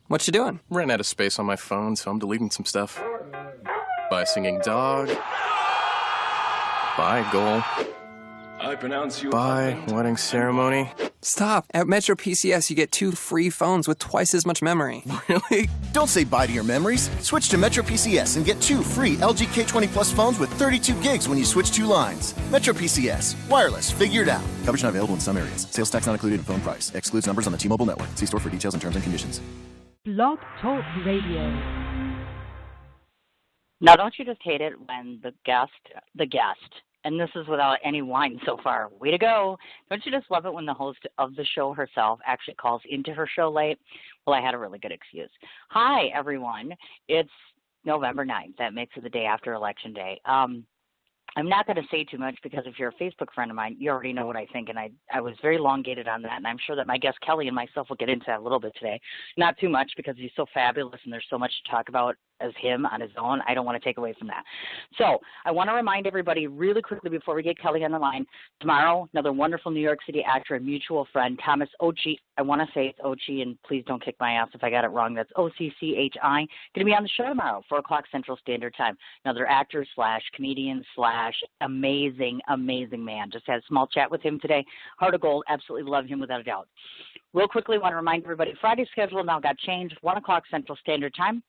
What you doing? Ran out of space on my phone, so I'm deleting some stuff. Bye, singing dog. Bye, goal. I pronounce you. Bye, wedding ceremony. Stop. At Metro PCS, you get 2 free phones with twice as much memory. Really? Don't say bye to your memories. Switch to Metro PCS and get 2 free LG K20 Plus phones with 32 gigs when you switch 2 lines. Metro PCS. Wireless. Figure it out. Coverage not available in some areas. Sales tax not included in phone price. Excludes numbers on the T-Mobile network. See store for details and terms and conditions. Blog Talk Radio. Now, don't you just hate it when the guest, and this is without any wine so far, way to go. Don't you just love it when the host of the show herself actually calls into her show late? Well, I had a really good excuse. Hi, everyone. It's November 9th. That makes it the day after Election Day. I'm not going to say too much because if you're a Facebook friend of mine, you already know what I think, and I was very elongated on that, and I'm sure that my guest Kelly and myself will get into that a little bit today. Not too much because he's so fabulous and there's so much to talk about as him on his own. I don't want to take away from that. So I want to remind everybody really quickly before we get Kelly on the line, tomorrow, another wonderful New York City actor and mutual friend, Thomas Ochi. I want to say it's Ochi, and please don't kick my ass if I got it wrong. That's O-C-C-H-I. Going to be on the show tomorrow, 4 o'clock Central Standard Time. Another actor / comedian / amazing man. Just had a small chat with him today. Heart of gold. Absolutely love him without a doubt. Real quickly, want to remind everybody, Friday's schedule now got changed, 1 o'clock Central Standard Time.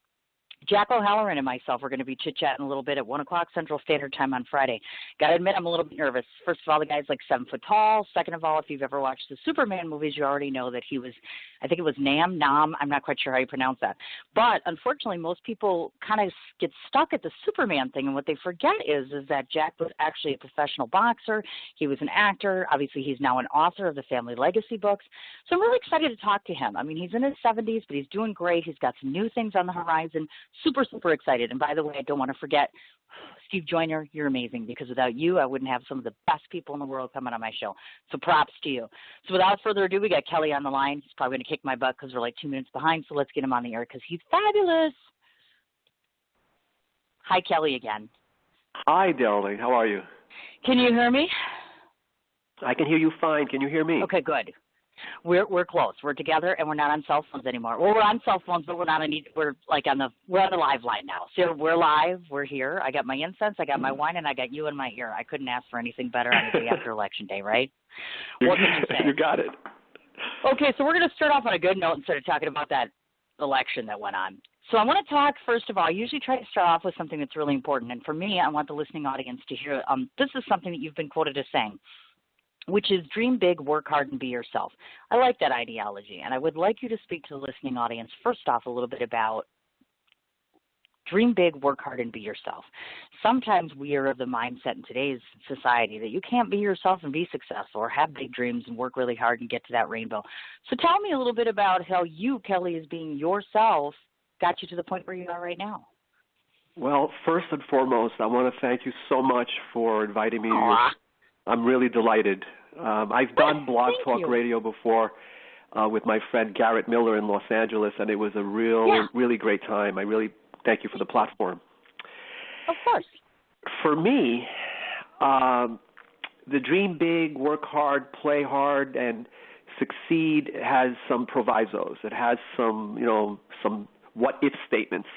Jack O'Halloran and myself are going to be chit-chatting a little bit at 1 o'clock Central Standard Time on Friday. Got to admit, I'm a little bit nervous. First of all, the guy's like 7 foot tall. Second of all, if you've ever watched the Superman movies, you already know that he was, I think it was Nam, I'm not quite sure how you pronounce that. But unfortunately, most people kind of get stuck at the Superman thing, and what they forget is that Jack was actually a professional boxer. He was an actor. Obviously, he's now an author of the Family Legacy books. So I'm really excited to talk to him. I mean, he's in his 70s, but he's doing great. He's got some new things on the horizon. Super excited. And by the way, I don't want to forget, Steve Joyner, you're amazing, because without you, I wouldn't have some of the best people in the world coming on my show. So props to you. So without further ado, we got Kelly on the line. He's probably going to kick my butt because we're like 2 minutes behind. So let's get him on the air because he's fabulous. Hi, Kelly again. Hi, darling. How are you? Can you hear me? I can hear you fine. Can you hear me? Okay, good. We're close. We're together, and we're not on cell phones anymore. Well, we're on cell phones, but we're not on. We're on the live line now. So we're live. We're here. I got my incense. I got my wine, and I got you in my ear. I couldn't ask for anything better on the day after Election Day, right? What can you say? You got it. Okay, so we're going to start off on a good note instead of talking about that election that went on. So I want to talk, first of all, I usually try to start off with something that's really important. And for me, I want the listening audience to hear, this is something that you've been quoted as saying, which is dream big, work hard, and be yourself. I like that ideology, and I would like you to speak to the listening audience first off a little bit about dream big, work hard, and be yourself. Sometimes we are of the mindset in today's society that you can't be yourself and be successful or have big dreams and work really hard and get to that rainbow. So tell me a little bit about how you, Kelly, as being yourself, got you to the point where you are right now. Well, first and foremost, I want to thank you so much for inviting me. I'm really delighted. I've done Blog Talk Radio before with my friend Garrett Miller in Los Angeles, and it was a really great time. I really thank you for the platform. Of course. For me, the dream big, work hard, play hard, and succeed has some provisos. It has some what-if statements.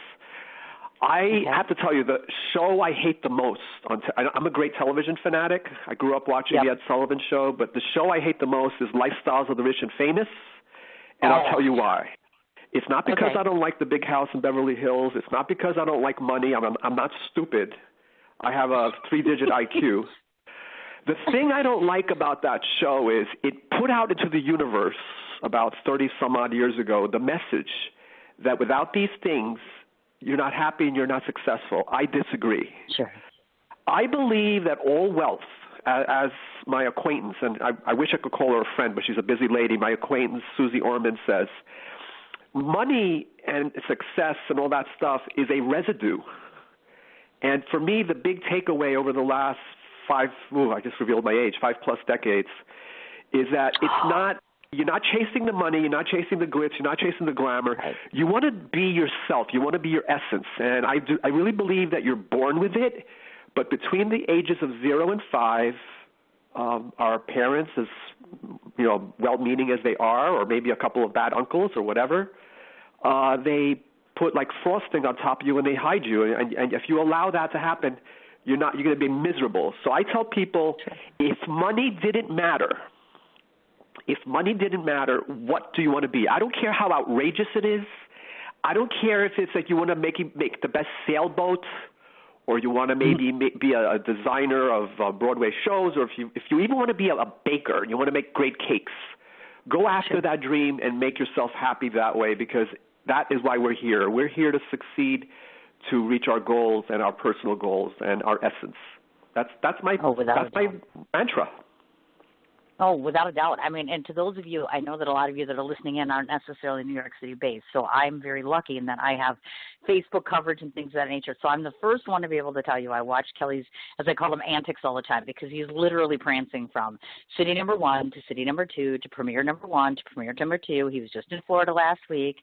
I have to tell you, the show I hate the most, I'm a great television fanatic. I grew up watching the Ed Sullivan Show, but the show I hate the most is Lifestyles of the Rich and Famous, and I'll tell you why. It's not because I don't like the big house in Beverly Hills. It's not because I don't like money. I'm not stupid. I have a 3-digit IQ. The thing I don't like about that show is it put out into the universe about 30-some-odd years ago the message that without these things, you're not happy and you're not successful. I disagree. Sure. I believe that all wealth, as my acquaintance, and I wish I could call her a friend, but she's a busy lady, my acquaintance Susie Orman says, money and success and all that stuff is a residue. And for me, the big takeaway over the last I just revealed my age, 5+ decades, is that it's not, you're not chasing the money, you're not chasing the glitz, you're not chasing the glamour. Right. You want to be yourself. You want to be your essence. And I really believe that you're born with it, but between the ages of 0 and 5, our parents, as well-meaning as they are, or maybe a couple of bad uncles or whatever, they put like frosting on top of you and they hide you. And if you allow that to happen, you're going to be miserable. So I tell people, if money didn't matter, what do you want to be? I don't care how outrageous it is. I don't care if it's like you want to make the best sailboat, or you want to maybe be a designer of Broadway shows, or if you even want to be a baker, you want to make great cakes. Go after that dream and make yourself happy that way, because that is why we're here. We're here to succeed, to reach our goals and our personal goals and our essence. That's my mantra. Oh, without a doubt. I mean, and to those of you, I know that a lot of you that are listening in aren't necessarily New York City based, so I'm very lucky in that I have Facebook coverage and things of that nature. So I'm the first one to be able to tell you I watch Kelly's, as I call them, antics all the time, because he's literally prancing from city number 1 to city number 2 to premiere number 1 to premiere number 2. He was just in Florida last week.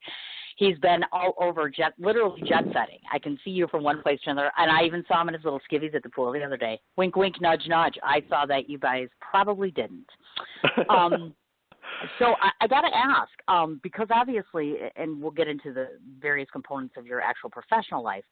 He's been all over, literally jet setting. I can see you from one place to another, and I even saw him in his little skivvies at the pool the other day. Wink, wink, nudge, nudge. I saw that. You guys probably didn't. So I got to ask, because obviously, and we'll get into the various components of your actual professional life,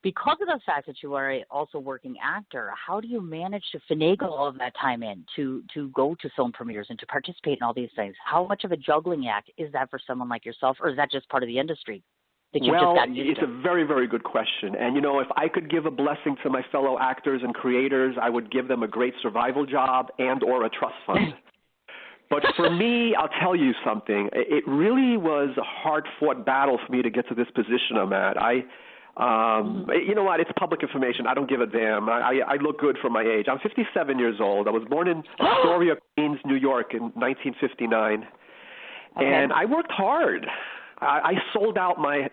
because of the fact that you are also a working actor, how do you manage to finagle all of that time in to go to film premieres and to participate in all these things? How much of a juggling act is that for someone like yourself, or is that just part of the industry that you've just gotten used to? It's a very, very good question. And, if I could give a blessing to my fellow actors and creators, I would give them a great survival job and or a trust fund. But for me, I'll tell you something. It really was a hard-fought battle for me to get to this position I'm at. You know what? It's public information. I don't give a damn. I look good for my age. I'm 57 years old. I was born in Astoria, Queens, New York in 1959. Okay. And I worked hard. I sold out my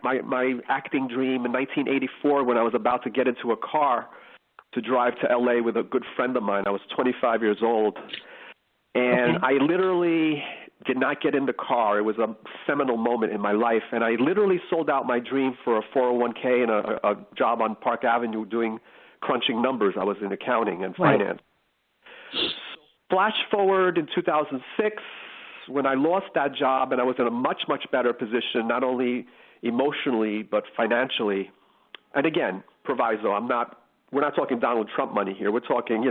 acting dream in 1984 when I was about to get into a car to drive to L.A. with a good friend of mine. I was 25 years old. And I literally did not get in the car. It was a seminal moment in my life. And I literally sold out my dream for a 401k and a job on Park Avenue crunching numbers. I was in accounting and finance. Right. Flash forward in 2006 when I lost that job, and I was in a much, much better position, not only emotionally but financially. And again, proviso, we're not talking Donald Trump money here. We're talking,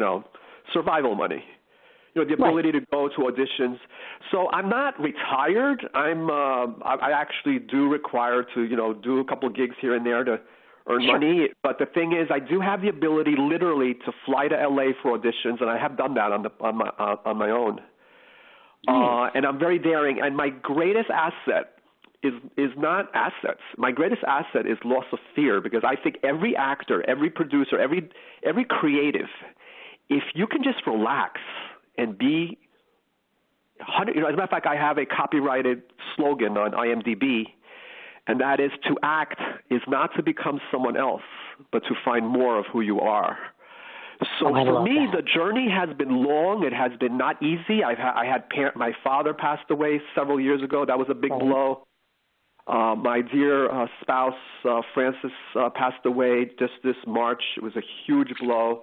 survival money. The ability to go to auditions. So I'm not retired. I actually do require to, do a couple of gigs here and there to earn money. But the thing is, I do have the ability literally to fly to LA for auditions, and I have done that on my own. And I'm very daring. And my greatest asset is not assets. My greatest asset is loss of fear, because I think every actor, every producer, every creative, if you can just relax and be, as a matter of fact, I have a copyrighted slogan on IMDb, and that is, to act is not to become someone else, but to find more of who you are. So for me, the journey has been long. It has been not easy. My father passed away several years ago. That was a big blow. My dear spouse, Frances, passed away just this March. It was a huge blow.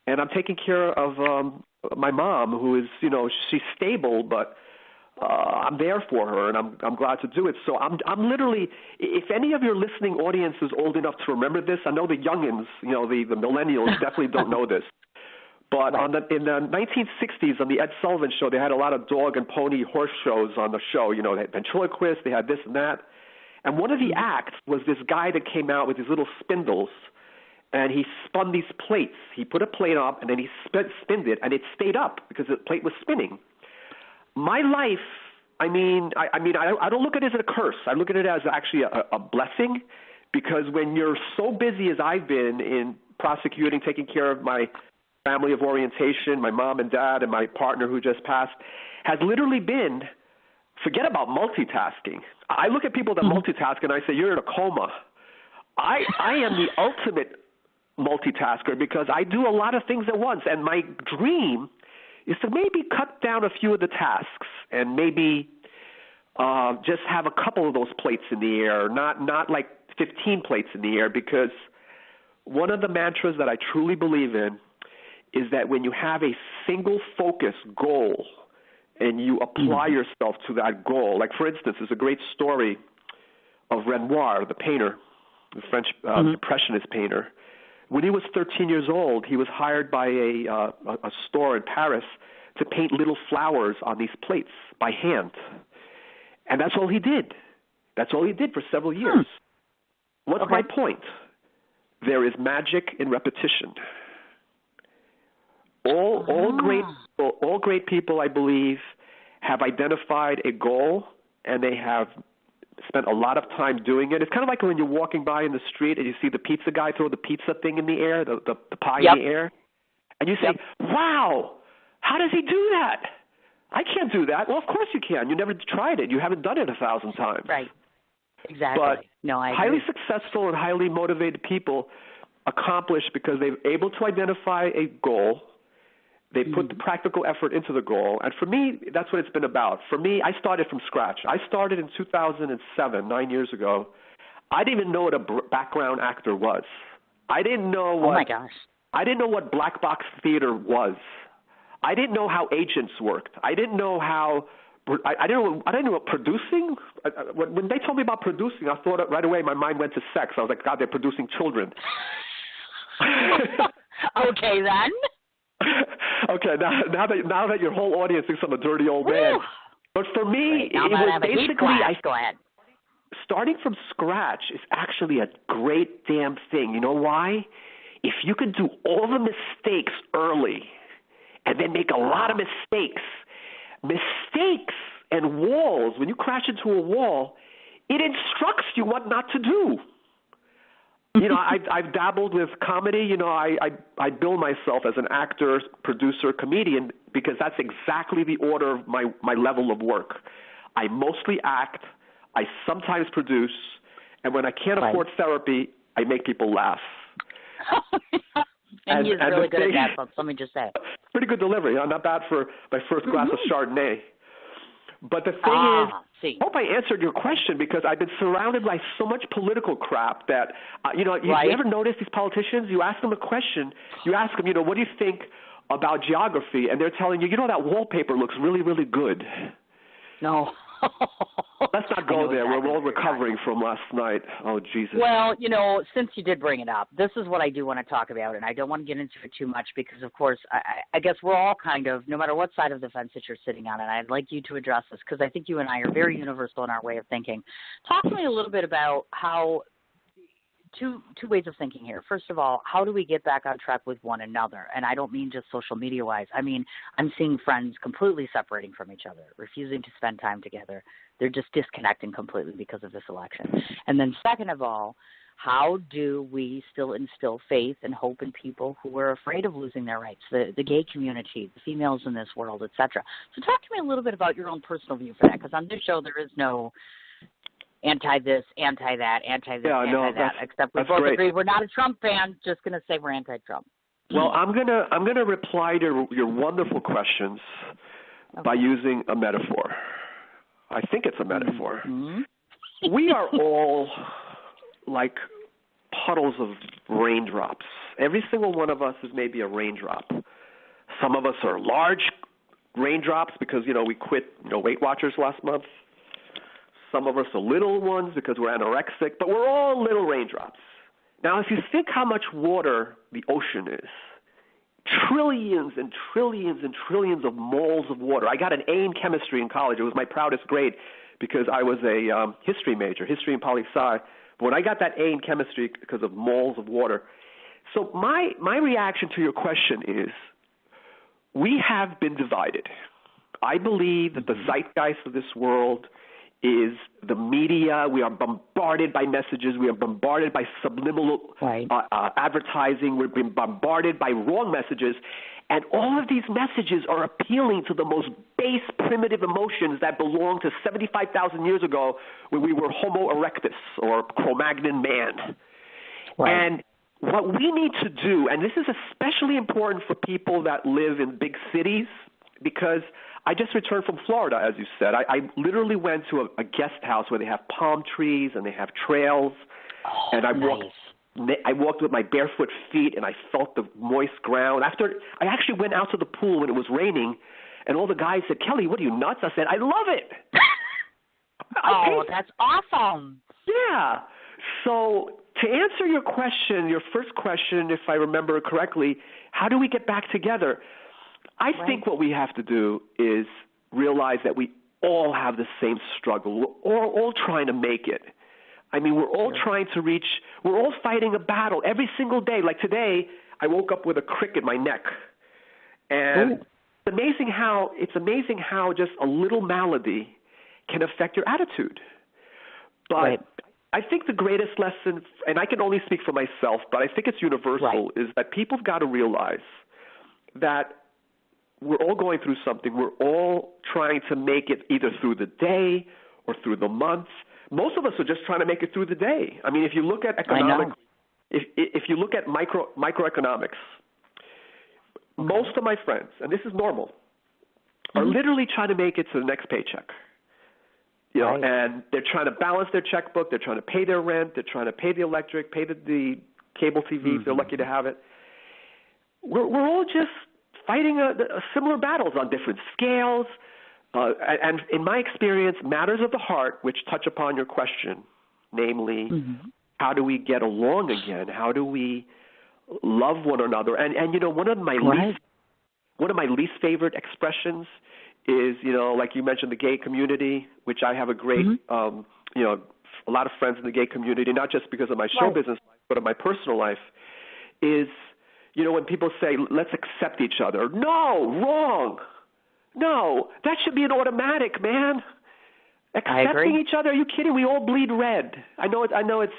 And I'm taking care of my mom, who is, she's stable, but I'm there for her, and I'm glad to do it. So I'm literally, if any of your listening audience is old enough to remember this, I know the youngins, the millennials definitely don't know this. But in the 1960s on the Ed Sullivan Show, they had a lot of dog and pony horse shows on the show. They had ventriloquists, they had this and that. And one of the acts was this guy that came out with these little spindles, and he spun these plates. He put a plate up, and then he spinned it, and it stayed up because the plate was spinning. My life, I don't look at it as a curse. I look at it as actually a blessing, because when you're so busy as I've been in prosecuting, taking care of my family of orientation, my mom and dad, and my partner who just passed, has literally been, forget about multitasking. I look at people that multitask, and I say, you're in a coma. I am the ultimate multitasker, because I do a lot of things at once, and my dream is to maybe cut down a few of the tasks and maybe just have a couple of those plates in the air, not like 15 plates in the air, because one of the mantras that I truly believe in is that when you have a single focus goal and you apply yourself to that goal, like for instance, there's a great story of Renoir, the painter, the French Impressionist painter. When he was 13 years old, he was hired by a store in Paris to paint little flowers on these plates by hand. And that's all he did. That's all he did for several years. What's my point? There is magic in repetition. All great people, I believe, have identified a goal, and they have spent a lot of time doing it. It's kind of like when you're walking by in the street and you see the pizza guy throw the pizza thing in the air, the pie in the air, and you say, wow, how does he do that? I can't do that. Well, of course you can. You never tried it. You haven't done it 1,000 times. Right. Exactly. But I highly agree. successful and highly motivated people accomplish because they're able to identify a goal. They put the practical effort into the goal. And for me, that's what it's been about. For me, I started from scratch. I started in 2007, 9 years ago. I didn't even know what a background actor was. I didn't know what. Oh my gosh. I didn't know what black box theater was. I didn't know how agents worked. I didn't know how. I didn't know what producing. When they told me about producing, I thought right away my mind went to sex. I was like, God, they're producing children. Okay then. Okay, now that your whole audience thinks I'm a dirty old man. But for me, it was basically Go ahead. Starting from scratch is actually a great damn thing. You know why? If you can do all the mistakes early and then make a lot of mistakes and walls, when you crash into a wall, it instructs you what not to do. You know, I've dabbled with comedy. You know, I bill myself as an actor, producer, comedian because that's exactly the order of my level of work. I mostly act. I sometimes produce. And when I can't afford therapy, I make people laugh. and he's really good at that, folks. Let me just say. Pretty good delivery. Not bad for my first glass of Chardonnay. But the thing is, I hope I answered your question because I've been surrounded by so much political crap that, you ever notice these politicians? You ask them a question. You ask them, what do you think about geography? And they're telling you, that wallpaper looks really, really good. No. Let's not go there. We're all recovering from last night. Oh, Jesus. Well, since you did bring it up, this is what I do want to talk about, and I don't want to get into it too much because, of course, I guess we're all kind of, no matter what side of the fence that you're sitting on, and I'd like you to address this because I think you and I are very universal in our way of thinking. Talk to me a little bit about how two ways of thinking here. First of all, how do we get back on track with one another? And I don't mean just social media-wise. I mean, I'm seeing friends completely separating from each other, refusing to spend time together. They're just disconnecting completely because of this election. And then second of all, how do we still instill faith and hope in people who are afraid of losing their rights, the gay community, the females in this world, et cetera? So talk to me a little bit about your own personal view for that, because on this show there is no anti-this, anti-that, anti-that, except we both agree we're not a Trump fan, just going to say we're anti-Trump. Well, I'm gonna reply to your wonderful questions by using a metaphor. I think it's a metaphor. Mm-hmm. We are all like puddles of raindrops. Every single one of us is maybe a raindrop. Some of us are large raindrops because, we quit, Weight Watchers last month. Some of us are little ones because we're anorexic, but we're all little raindrops. Now, if you think how much water the ocean is, trillions and trillions and trillions of moles of water. I got an A in chemistry in college. It was my proudest grade because I was a history major, history and poli-sci. But when I got that A in chemistry because of moles of water. So my reaction to your question is we have been divided. I believe that the zeitgeist of this world is the media. We are bombarded by messages. We are bombarded by subliminal advertising. We've been bombarded by wrong messages. And all of these messages are appealing to the most base, primitive emotions that belong to 75,000 years ago when we were Homo erectus or Cro-Magnon man. Right. And what we need to do, and this is especially important for people that live in big cities, because I just returned from Florida, as you said. I literally went to a guest house where they have palm trees and they have trails. And I walked with my barefoot feet and I felt the moist ground. After I actually went out to the pool when it was raining, and all the guys said, "Kelly, what are you, nuts?" I said, "I love it." That's awesome. Yeah. So to answer your question, your first question, if I remember correctly, how do we get back together? I think what we have to do is realize that we all have the same struggle. We're all trying to make it. I mean, we're all trying to reach, we're all fighting a battle every single day. Like today, I woke up with a crick in my neck. And it's amazing how just a little malady can affect your attitude. But I think the greatest lesson, and I can only speak for myself, but I think it's universal, is that people have got to realize that we're all going through something. We're all trying to make it either through the day or through the month. Most of us are just trying to make it through the day. I mean, if you look at economics, if you look at microeconomics, most of my friends, and this is normal, are literally trying to make it to the next paycheck. You know, and they're trying to balance their checkbook. They're trying to pay their rent. They're trying to pay the electric, pay the cable TV if they're lucky to have it. We're all just fighting similar battles on different scales. And in my experience, matters of the heart, which touch upon your question, namely, how do we get along again? How do we love one another? And you know, one of my least favorite expressions is, you know, like you mentioned, the gay community, which I have a great, you know, a lot of friends in the gay community, not just because of my show business life, but of my personal life, is, you know, when people say, let's accept each other. No, wrong. No, that should be an automatic, man. Accepting each other? Are you kidding? We all bleed red. I know it's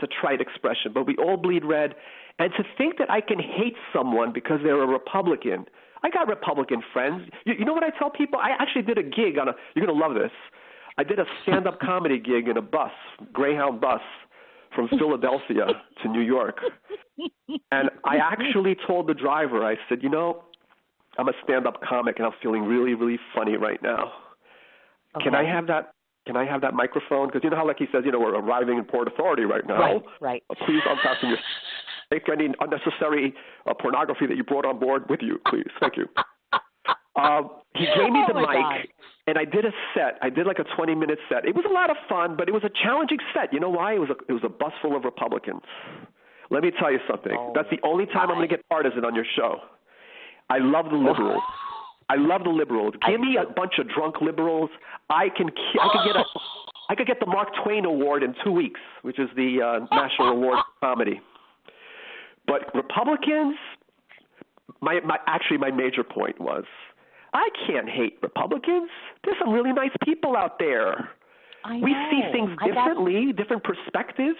a trite expression, but we all bleed red. And to think that I can hate someone because they're a Republican. I got Republican friends. You know what I tell people? I actually did a gig on you're going to love this. I did a stand-up comedy gig in a bus, Greyhound bus, from Philadelphia to New York. And I actually told the driver, I said, you know, I'm a stand-up comic and I'm feeling really, really funny right now. Can I have that? Can I have that microphone? Because you know how, like he says, you know, we're arriving in Port Authority right now. Right. Please unfasten your take any unnecessary pornography that you brought on board with you, please. Thank you. He gave me the mic, and I did a set. I did like a 20-minute set. It was a lot of fun, but it was a challenging set. You know why? It was a bus full of Republicans. Let me tell you something. That's the only time I'm going to get partisan on your show. I love the liberals. I love the liberals. Give me a bunch of drunk liberals. I could get the Mark Twain Award in 2 weeks, which is the National Award for Comedy. But Republicans, my major point was, I can't hate Republicans. There's some really nice people out there. We see things differently, different perspectives.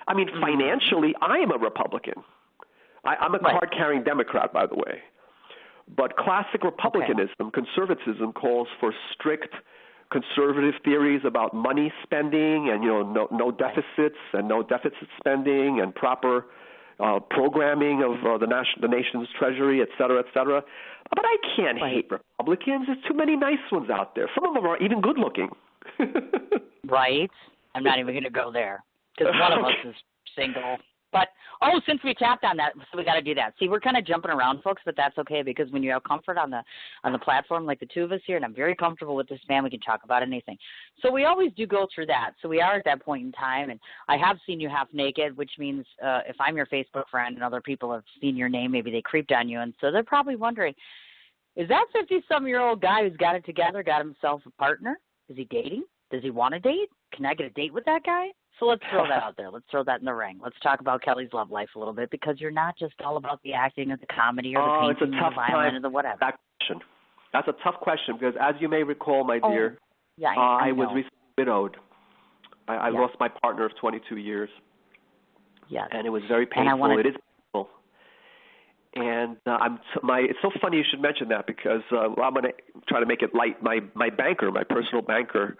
I mean, financially, I am a Republican. I'm a card-carrying Democrat, by the way. But classic republicanism, conservatism, calls for strict conservative theories about money spending and, you know, no deficits and no deficit spending and proper programming of the nation's treasury, et cetera, et cetera. But I can't hate Republicans. There's too many nice ones out there. Some of them are even good looking. Right. I'm not even going to go there because one of us is single. But, since we tapped on that, so we got to do that. See, we're kind of jumping around, folks, but that's okay because when you have comfort on the platform like the two of us here, and I'm very comfortable with this man, we can talk about anything. So we always do go through that. So we are at that point in time, and I have seen you half naked, which means if I'm your Facebook friend and other people have seen your name, maybe they creeped on you, and so they're probably wondering, is that 50-some-year-old guy who's got it together, got himself a partner? Is he dating? Does he want to date? Can I get a date with that guy? So let's throw that out there. Let's throw that in the ring. Let's talk about Kelly's love life a little bit because you're not just all about the acting or the comedy or the painting or the violin or the whatever. That's a tough question because, as you may recall, my dear, I was recently widowed. I lost my partner of 22 years. Yes. And it was very painful. It is painful. And it's so funny you should mention that because I'm going to try to make it light. My banker, my personal banker,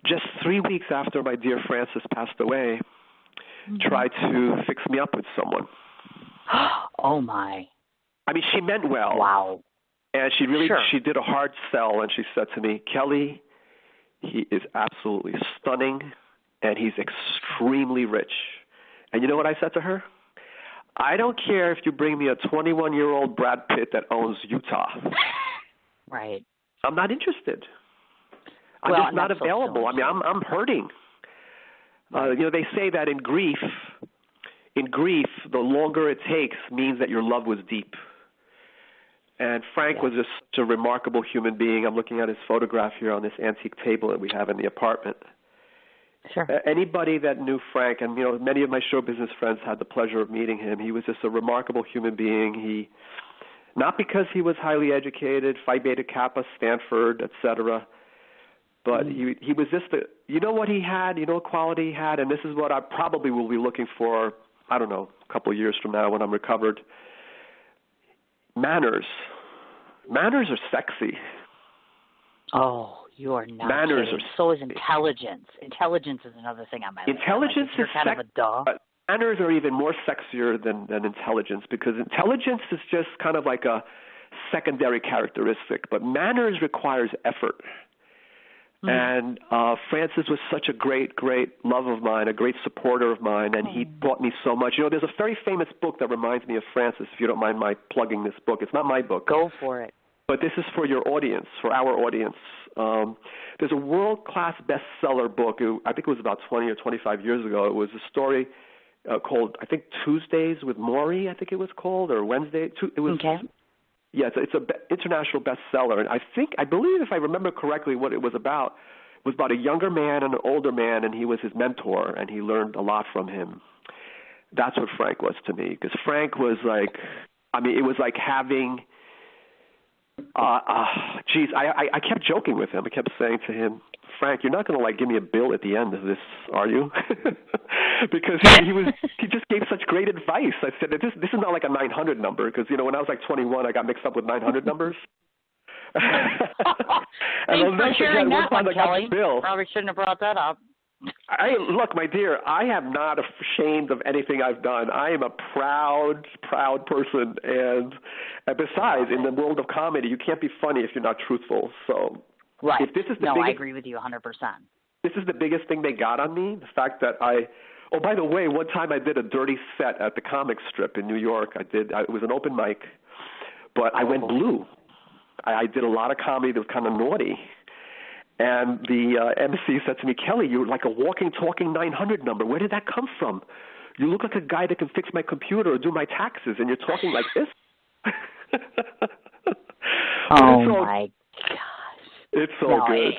just 3 weeks after my dear Frances passed away, tried to fix me up with someone. Oh, my. I mean, she meant well. Wow. And she did a hard sell, and she said to me, Kelly, he is absolutely stunning, and he's extremely rich. And you know what I said to her? I don't care if you bring me a 21-year-old Brad Pitt that owns Utah. Right. I'm not interested. I'm just not available. I mean, I'm hurting. They say that in grief, the longer it takes means that your love was deep. And Frank was just such a remarkable human being. I'm looking at his photograph here on this antique table that we have in the apartment. Sure. Anybody that knew Frank, and many of my show business friends had the pleasure of meeting him. He was just a remarkable human being. Not because he was highly educated, Phi Beta Kappa, Stanford, etc., but he was just what he had, what quality he had, and this is what I probably will be looking for, I don't know, a couple of years from now when I'm recovered. Manners. Manners are sexy. Oh, you are not Manners kidding. are So is intelligence. Intelligence is another thing on my list. Intelligence is kind of a duh. Manners are even more sexier than intelligence, because intelligence is just kind of like a secondary characteristic, but manners requires effort. And Francis was such a great, great love of mine, a great supporter of mine, and he taught me so much. There's a very famous book that reminds me of Francis, if you don't mind my plugging this book. It's not my book. Go for it. But this is for your audience, for our audience. There's a world-class bestseller book. I think it was about 20 or 25 years ago. It was a story called, I think, Tuesdays with Maury, I think it was called, or Wednesday. It was. Okay. Yeah, it's an international bestseller, and I believe, if I remember correctly, what it was about a younger man and an older man, and he was his mentor, and he learned a lot from him. That's what Frank was to me, because Frank was like, it was like having, I kept joking with him. I kept saying to him, Frank, you're not going to give me a bill at the end of this, are you? Because he just gave such great advice. I said, this is not like a 900 number, because when I was 21, I got mixed up with 900 numbers. Thanks for sharing that one, Kelly. Probably shouldn't have brought that up. Look, my dear, I am not ashamed of anything I've done. I am a proud person, and besides, in the world of comedy, you can't be funny if you're not truthful. So. Right. If this is I agree with you 100%. This is the biggest thing they got on me, the fact that oh, by the way, one time I did a dirty set at the comic strip in New York. It was an open mic, but I went blue. I did a lot of comedy that was kind of naughty. And the MC said to me, Kelly, you're like a walking, talking 900 number. Where did that come from? You look like a guy that can fix my computer or do my taxes, and you're talking like this? Oh, my gosh. It's so good.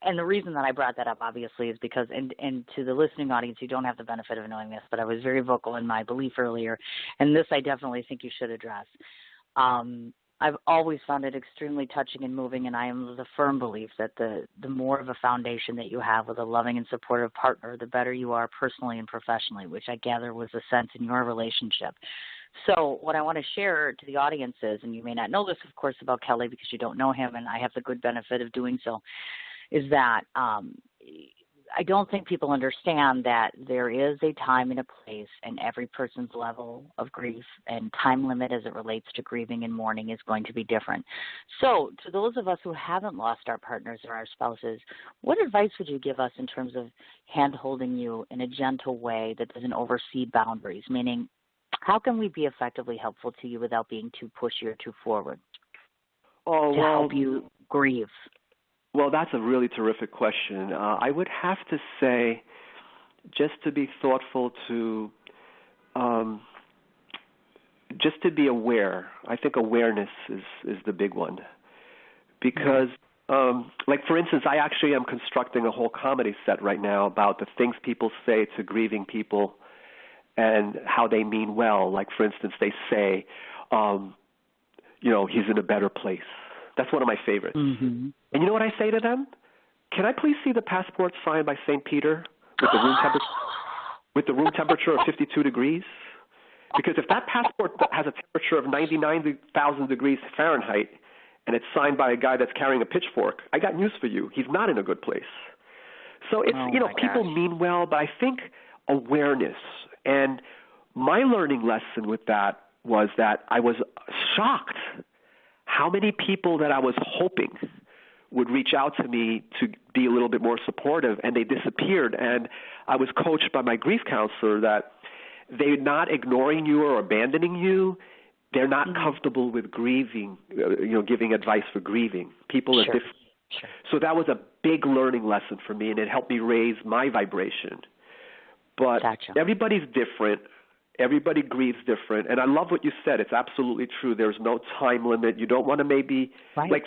And the reason that I brought that up, obviously, is because, and to the listening audience, you don't have the benefit of knowing this, but I was very vocal in my belief earlier, and this I definitely think you should address. I've always found it extremely touching and moving, and I am of the firm belief that the more of a foundation that you have with a loving and supportive partner, the better you are personally and professionally, which I gather was the sense in your relationship. So what I want to share to the audience is, and you may not know this, of course, about Kelly because you don't know him, and I have the good benefit of doing so, is that I don't think people understand that there is a time and a place, and every person's level of grief and time limit as it relates to grieving and mourning is going to be different. So to those of us who haven't lost our partners or our spouses, what advice would you give us in terms of hand-holding you in a gentle way that doesn't oversee boundaries, meaning how can we be effectively helpful to you without being too pushy or too forward to help you grieve? Well, that's a really terrific question. I would have to say, just to be thoughtful, just to be aware. I think awareness is the big one. Because, for instance, I actually am constructing a whole comedy set right now about the things people say to grieving people and how they mean well. Like, for instance, they say, he's in a better place. That's one of my favorites. Mm-hmm. And you know what I say to them? Can I please see the passport signed by St. Peter with the room temperature of 52 degrees? Because if that passport has a temperature of 99,000 degrees Fahrenheit and it's signed by a guy that's carrying a pitchfork, I got news for you. He's not in a good place. So it's, people mean well, but I think awareness. And my learning lesson with that was that I was shocked how many people that I was hoping would reach out to me to be a little bit more supportive, and they disappeared. And I was coached by my grief counselor that they're not ignoring you or abandoning you. They're not comfortable with grieving, giving advice for grieving. People are different. Sure. So that was a big learning lesson for me, and it helped me raise my vibration. But everybody's different. Everybody grieves different. And I love what you said. It's absolutely true. There's no time limit. You don't want to maybe, like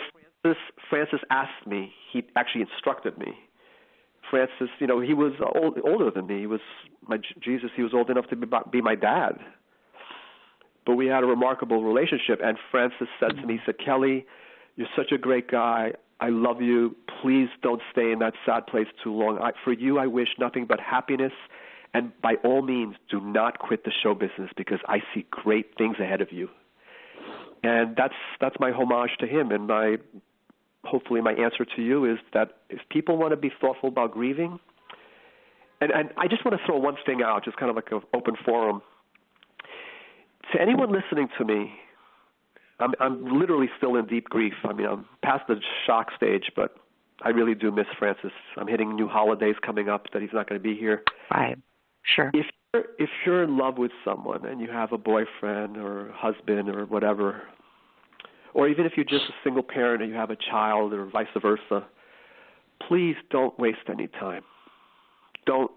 Francis asked me, he actually instructed me. Francis, he was older than me. He was he was old enough to be my dad. But we had a remarkable relationship. And Francis said to me, he said, Kelly, you're such a great guy. I love you. Please don't stay in that sad place too long. For you, I wish nothing but happiness. And by all means, do not quit the show business because I see great things ahead of you. And that's my homage to him. And hopefully my answer to you is that if people want to be thoughtful about grieving, and I just want to throw one thing out, just kind of like an open forum. To anyone listening to me, I'm literally still in deep grief. I mean, I'm past the shock stage, but I really do miss Francis. I'm hitting new holidays coming up that he's not going to be here. Right. Sure. If you're in love with someone and you have a boyfriend or husband or whatever, or even if you're just a single parent and you have a child or vice versa, please don't waste any time. Don't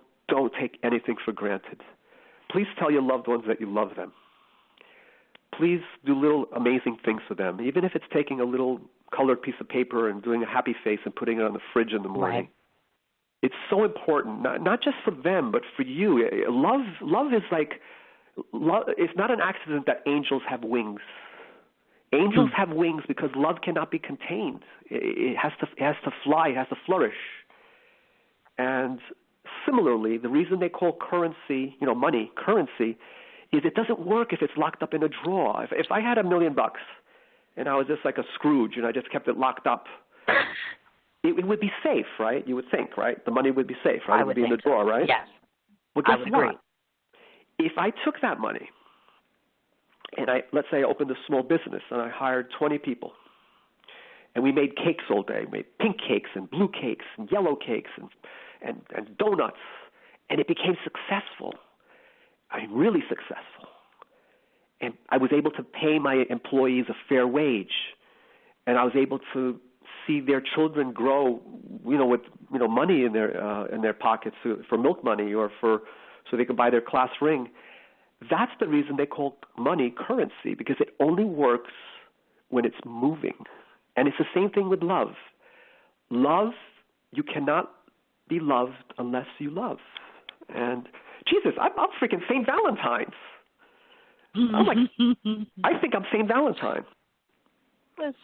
take anything for granted. Please tell your loved ones that you love them. Please do little amazing things for them, even if it's taking a little colored piece of paper and doing a happy face and putting it on the fridge in the morning. Right. It's so important, not just for them, but for you. Love is like, it's not an accident that angels have wings. Angels have wings because love cannot be contained. It has to fly, it has to flourish. And similarly, the reason they call currency, money, currency, is it doesn't work if it's locked up in a drawer. If I had $1 million and I was just like a Scrooge and I just kept it locked up, it would be safe, right? You would think, right? The money would be safe, right? It would be in the drawer, right? Yes. Well, guess what? If I took that money and let's say I opened a small business and I hired 20 people and we made cakes all day. We made pink cakes and blue cakes and yellow cakes and donuts, and it became successful. Really successful. And I was able to pay my employees a fair wage, and I was able to see their children grow, with money in their pockets for milk money or so they could buy their class ring. That's the reason they call money currency, because it only works when it's moving. And it's the same thing with love. Love, you cannot be loved unless you love. And Jesus, I'm freaking St. Valentine's. I'm like, I think I'm St. Valentine.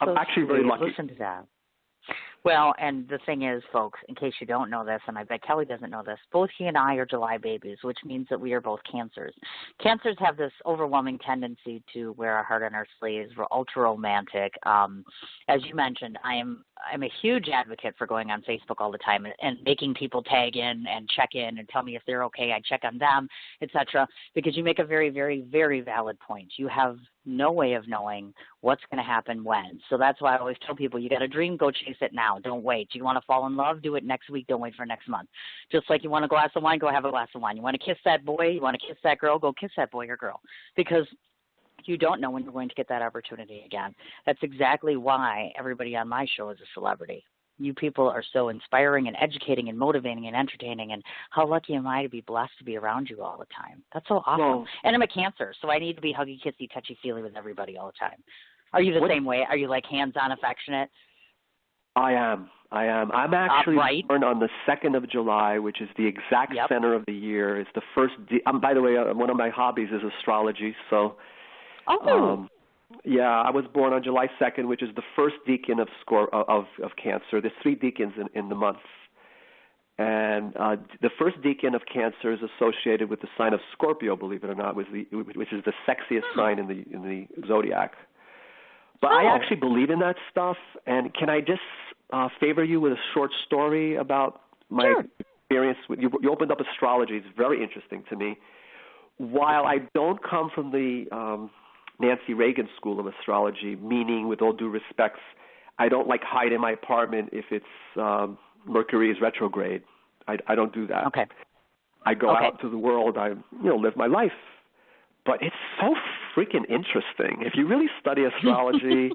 I'm actually very lucky. Listen to that. Well, and the thing is, folks, in case you don't know this, and I bet Kelly doesn't know this, both he and I are July babies, which means that we are both Cancers. Cancers have this overwhelming tendency to wear our heart on our sleeves. We're ultra romantic. As you mentioned, I'm a huge advocate for going on Facebook all the time and making people tag in and check in and tell me if they're okay. I check on them, etc. Because you make a very, very, very valid point. You have no way of knowing what's going to happen when. So that's why I always tell people, you got a dream, go chase it now. Don't wait. You want to fall in love, do it next week. Don't wait for next month. Just like you want a glass of wine, go have a glass of wine. You want to kiss that boy, you want to kiss that girl, go kiss that boy or girl. Because you don't know when you're going to get that opportunity again. That's exactly why everybody on my show is a celebrity. You people are so inspiring and educating and motivating and entertaining, and how lucky am I to be blessed to be around you all the time. That's so awesome. Well, and I'm a Cancer, so I need to be huggy, kissy, touchy-feely with everybody all the time. Are you the same way? Are you like hands-on affectionate? I am. I'm actually born on the 2nd of July, which is the exact center of the year. It's the first by the way, one of my hobbies is astrology, so yeah, I was born on July 2nd, which is the first decan of Cancer. There's 3 decans in the month. And the first decan of Cancer is associated with the sign of Scorpio, believe it or not, which is the sexiest sign in the zodiac. But I actually believe in that stuff. And can I just favor you with a short story about my experience? You opened up astrology. It's very interesting to me. While I don't come from the Nancy Reagan School of Astrology, meaning, with all due respects, I don't hide in my apartment if it's Mercury is retrograde. I don't do that. Okay. I go out to the world. I live my life. But it's so freaking interesting. If you really study astrology,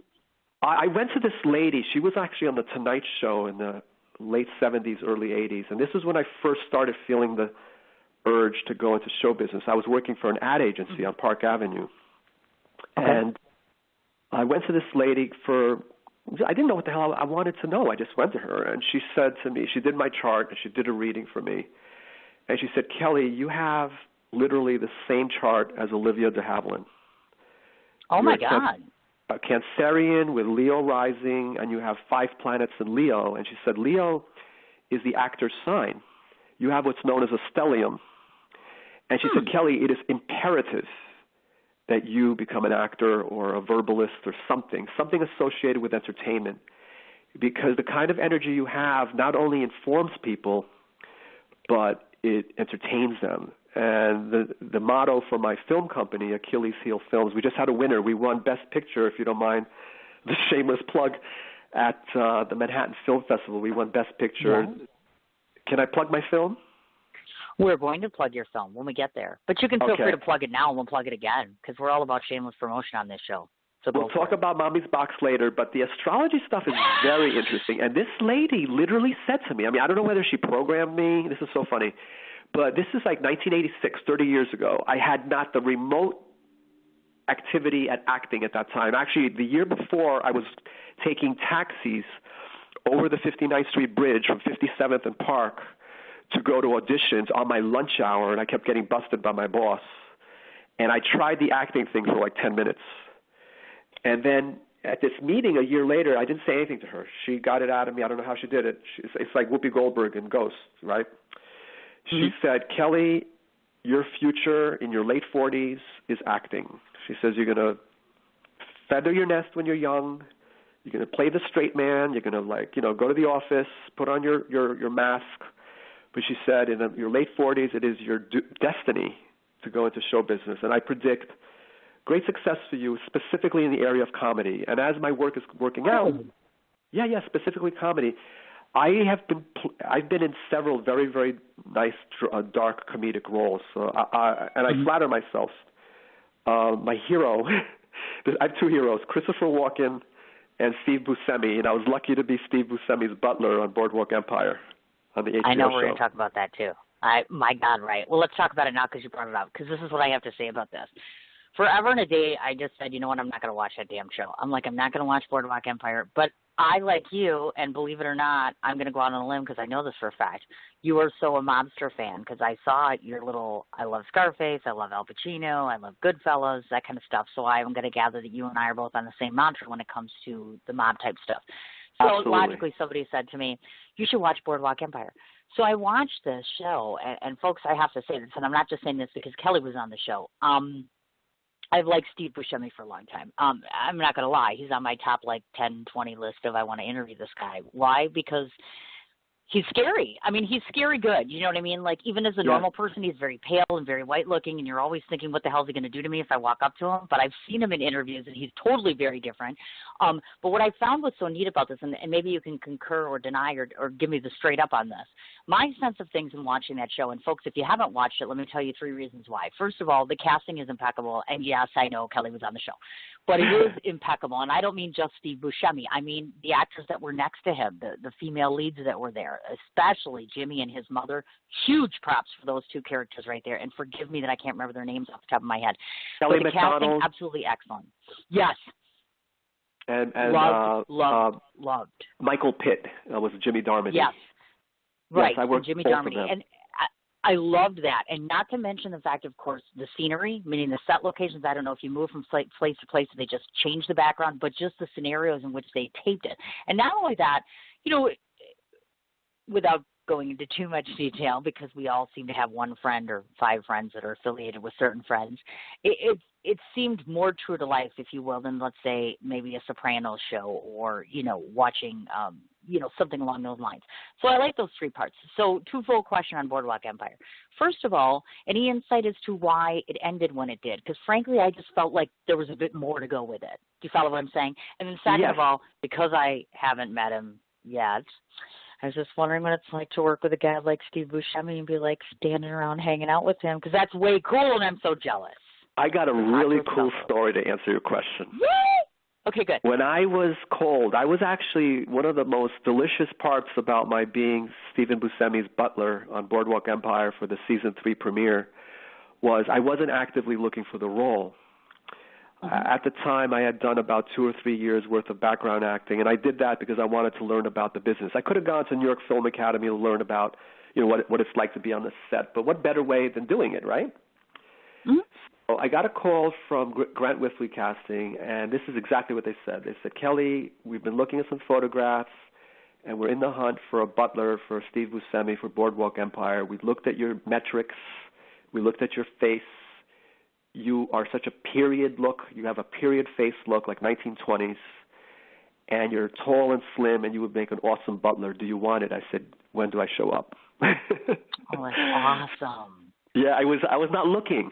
I went to this lady. She was actually on the Tonight Show in the late 70s, early 80s. And this is when I first started feeling the urge to go into show business. I was working for an ad agency on Park Avenue. Okay. And I went to this lady I didn't know what the hell I wanted to know. I just went to her, and she said to me, she did my chart, and she did a reading for me. And she said, Kelly, you have literally the same chart as Olivia de Havilland. Oh, my God. A Cancerian with Leo rising, and you have 5 planets in Leo. And she said, Leo is the actor's sign. You have what's known as a stellium. And she said, Kelly, it is imperative that you become an actor or a verbalist or something associated with entertainment, because the kind of energy you have not only informs people, but it entertains them. And the motto for my film company, Achilles Heel Films, we just had a winner. We won Best Picture, if you don't mind the shameless plug, at the Manhattan Film Festival. We won Best Picture. Yeah. Can I plug my film? We're going to plug your film when we get there. But you can feel free to plug it now, and we'll plug it again, because we're all about shameless promotion on this show. So we'll talk about Mommy's Box later, but the astrology stuff is very interesting. And this lady literally said to me, I mean, I don't know whether she programmed me. This is so funny. But this is like 1986, 30 years ago. I had not the remote activity at acting at that time. Actually, the year before, I was taking taxis over the 59th Street Bridge from 57th and Park to go to auditions on my lunch hour, and I kept getting busted by my boss. And I tried the acting thing for like 10 minutes. And then at this meeting a year later, I didn't say anything to her. She got it out of me. I don't know how she did it. It's like Whoopi Goldberg in Ghost, right? She said, Kelly, your future in your late 40s is acting. She says you're going to feather your nest when you're young. You're going to play the straight man. You're going to, go to the office, put on your mask. But she said in your late 40s, it is your destiny to go into show business. And I predict great success for you, specifically in the area of comedy. And as my work is working out, specifically comedy, I've been in several very, very nice, dark comedic roles. I flatter myself. My hero, I have 2 heroes, Christopher Walken and Steve Buscemi, and I was lucky to be Steve Buscemi's butler on Boardwalk Empire on the HBO show. I know we're going to talk about that too. My God, right. Well, let's talk about it now because you brought it up, because this is what I have to say about this. Forever and a day, I just said, you know what, I'm not going to watch that damn show. I'm like, I'm not going to watch Boardwalk Empire. But I, like you, and believe it or not, I'm going to go out on a limb because I know this for a fact. You are so a mobster fan because I saw your little, I love Scarface, I love Al Pacino, I love Goodfellas, that kind of stuff. So I'm going to gather that you and I are both on the same mantra when it comes to the mob type stuff. So Absolutely. Logically, somebody said to me, you should watch Boardwalk Empire. So I watched this show, and folks, I have to say this, and I'm not just saying this because Kelly was on the show. I've liked Steve Buscemi for a long time. I'm not going to lie. He's on my top, 10, 20 list of I want to interview this guy. Why? Because he's scary. I mean, he's scary good. You know what I mean? Like, even as a normal person, he's very pale and very white-looking, and you're always thinking, what the hell is he going to do to me if I walk up to him? But I've seen him in interviews, and he's totally very different. But what I found was so neat about this, and maybe you can concur or deny or give me the straight up on this, my sense of things in watching that show, and folks, if you haven't watched it, let me tell you 3 reasons why. First of all, the casting is impeccable, and yes, I know Kelly was on the show, but it is impeccable, and I don't mean just Steve Buscemi. I mean the actors that were next to him, the female leads that were there, especially Jimmy and his mother. Huge props for those 2 characters right there, and forgive me that I can't remember their names off the top of my head. Kelly but the McDonald. casting, absolutely excellent. Yes. And loved. Michael Pitt was Jimmy Darmody. Yes. Right, yes, I worked Jimmy both Darmody. of them. And I loved that. And not to mention the fact, of course, the scenery, meaning the set locations. I don't know if you move from place to place, they just change the background, but just the scenarios in which they taped it. And not only that, without going into too much detail, because we all seem to have one friend or 5 friends that are affiliated with certain friends, it seemed more true to life, if you will, than, let's say, maybe a Sopranos show or, watching, something along those lines. So I like those 3 parts. So twofold question on Boardwalk Empire. First of all, any insight as to why it ended when it did? Because frankly, I just felt like there was a bit more to go with it. Do you follow what I'm saying? And then second of all, because I haven't met him yet, I was just wondering what it's like to work with a guy like Steve Buscemi and be like standing around hanging out with him, because that's way cool, and I'm so jealous. I got a really cool story to answer your question. Okay, good. When I was called, I was actually one of the most delicious parts about my being Stephen Buscemi's butler on Boardwalk Empire for the season 3 premiere was I wasn't actively looking for the role. At the time, I had done about 2 or 3 years worth of background acting, and I did that because I wanted to learn about the business. I could have gone to New York Film Academy to learn about, what it's like to be on the set, but what better way than doing it, right? Mm-hmm. So I got a call from Grant Whiffley Casting, and this is exactly what they said. They said, Kelly, we've been looking at some photographs, and we're in the hunt for a butler for Steve Buscemi for Boardwalk Empire. We looked at your metrics. We looked at your face. You are such a period look. You have a period face look like 1920s, and you're tall and slim, and you would make an awesome butler. Do you want it? I said, when do I show up? Oh, that's awesome. Yeah, I was not looking.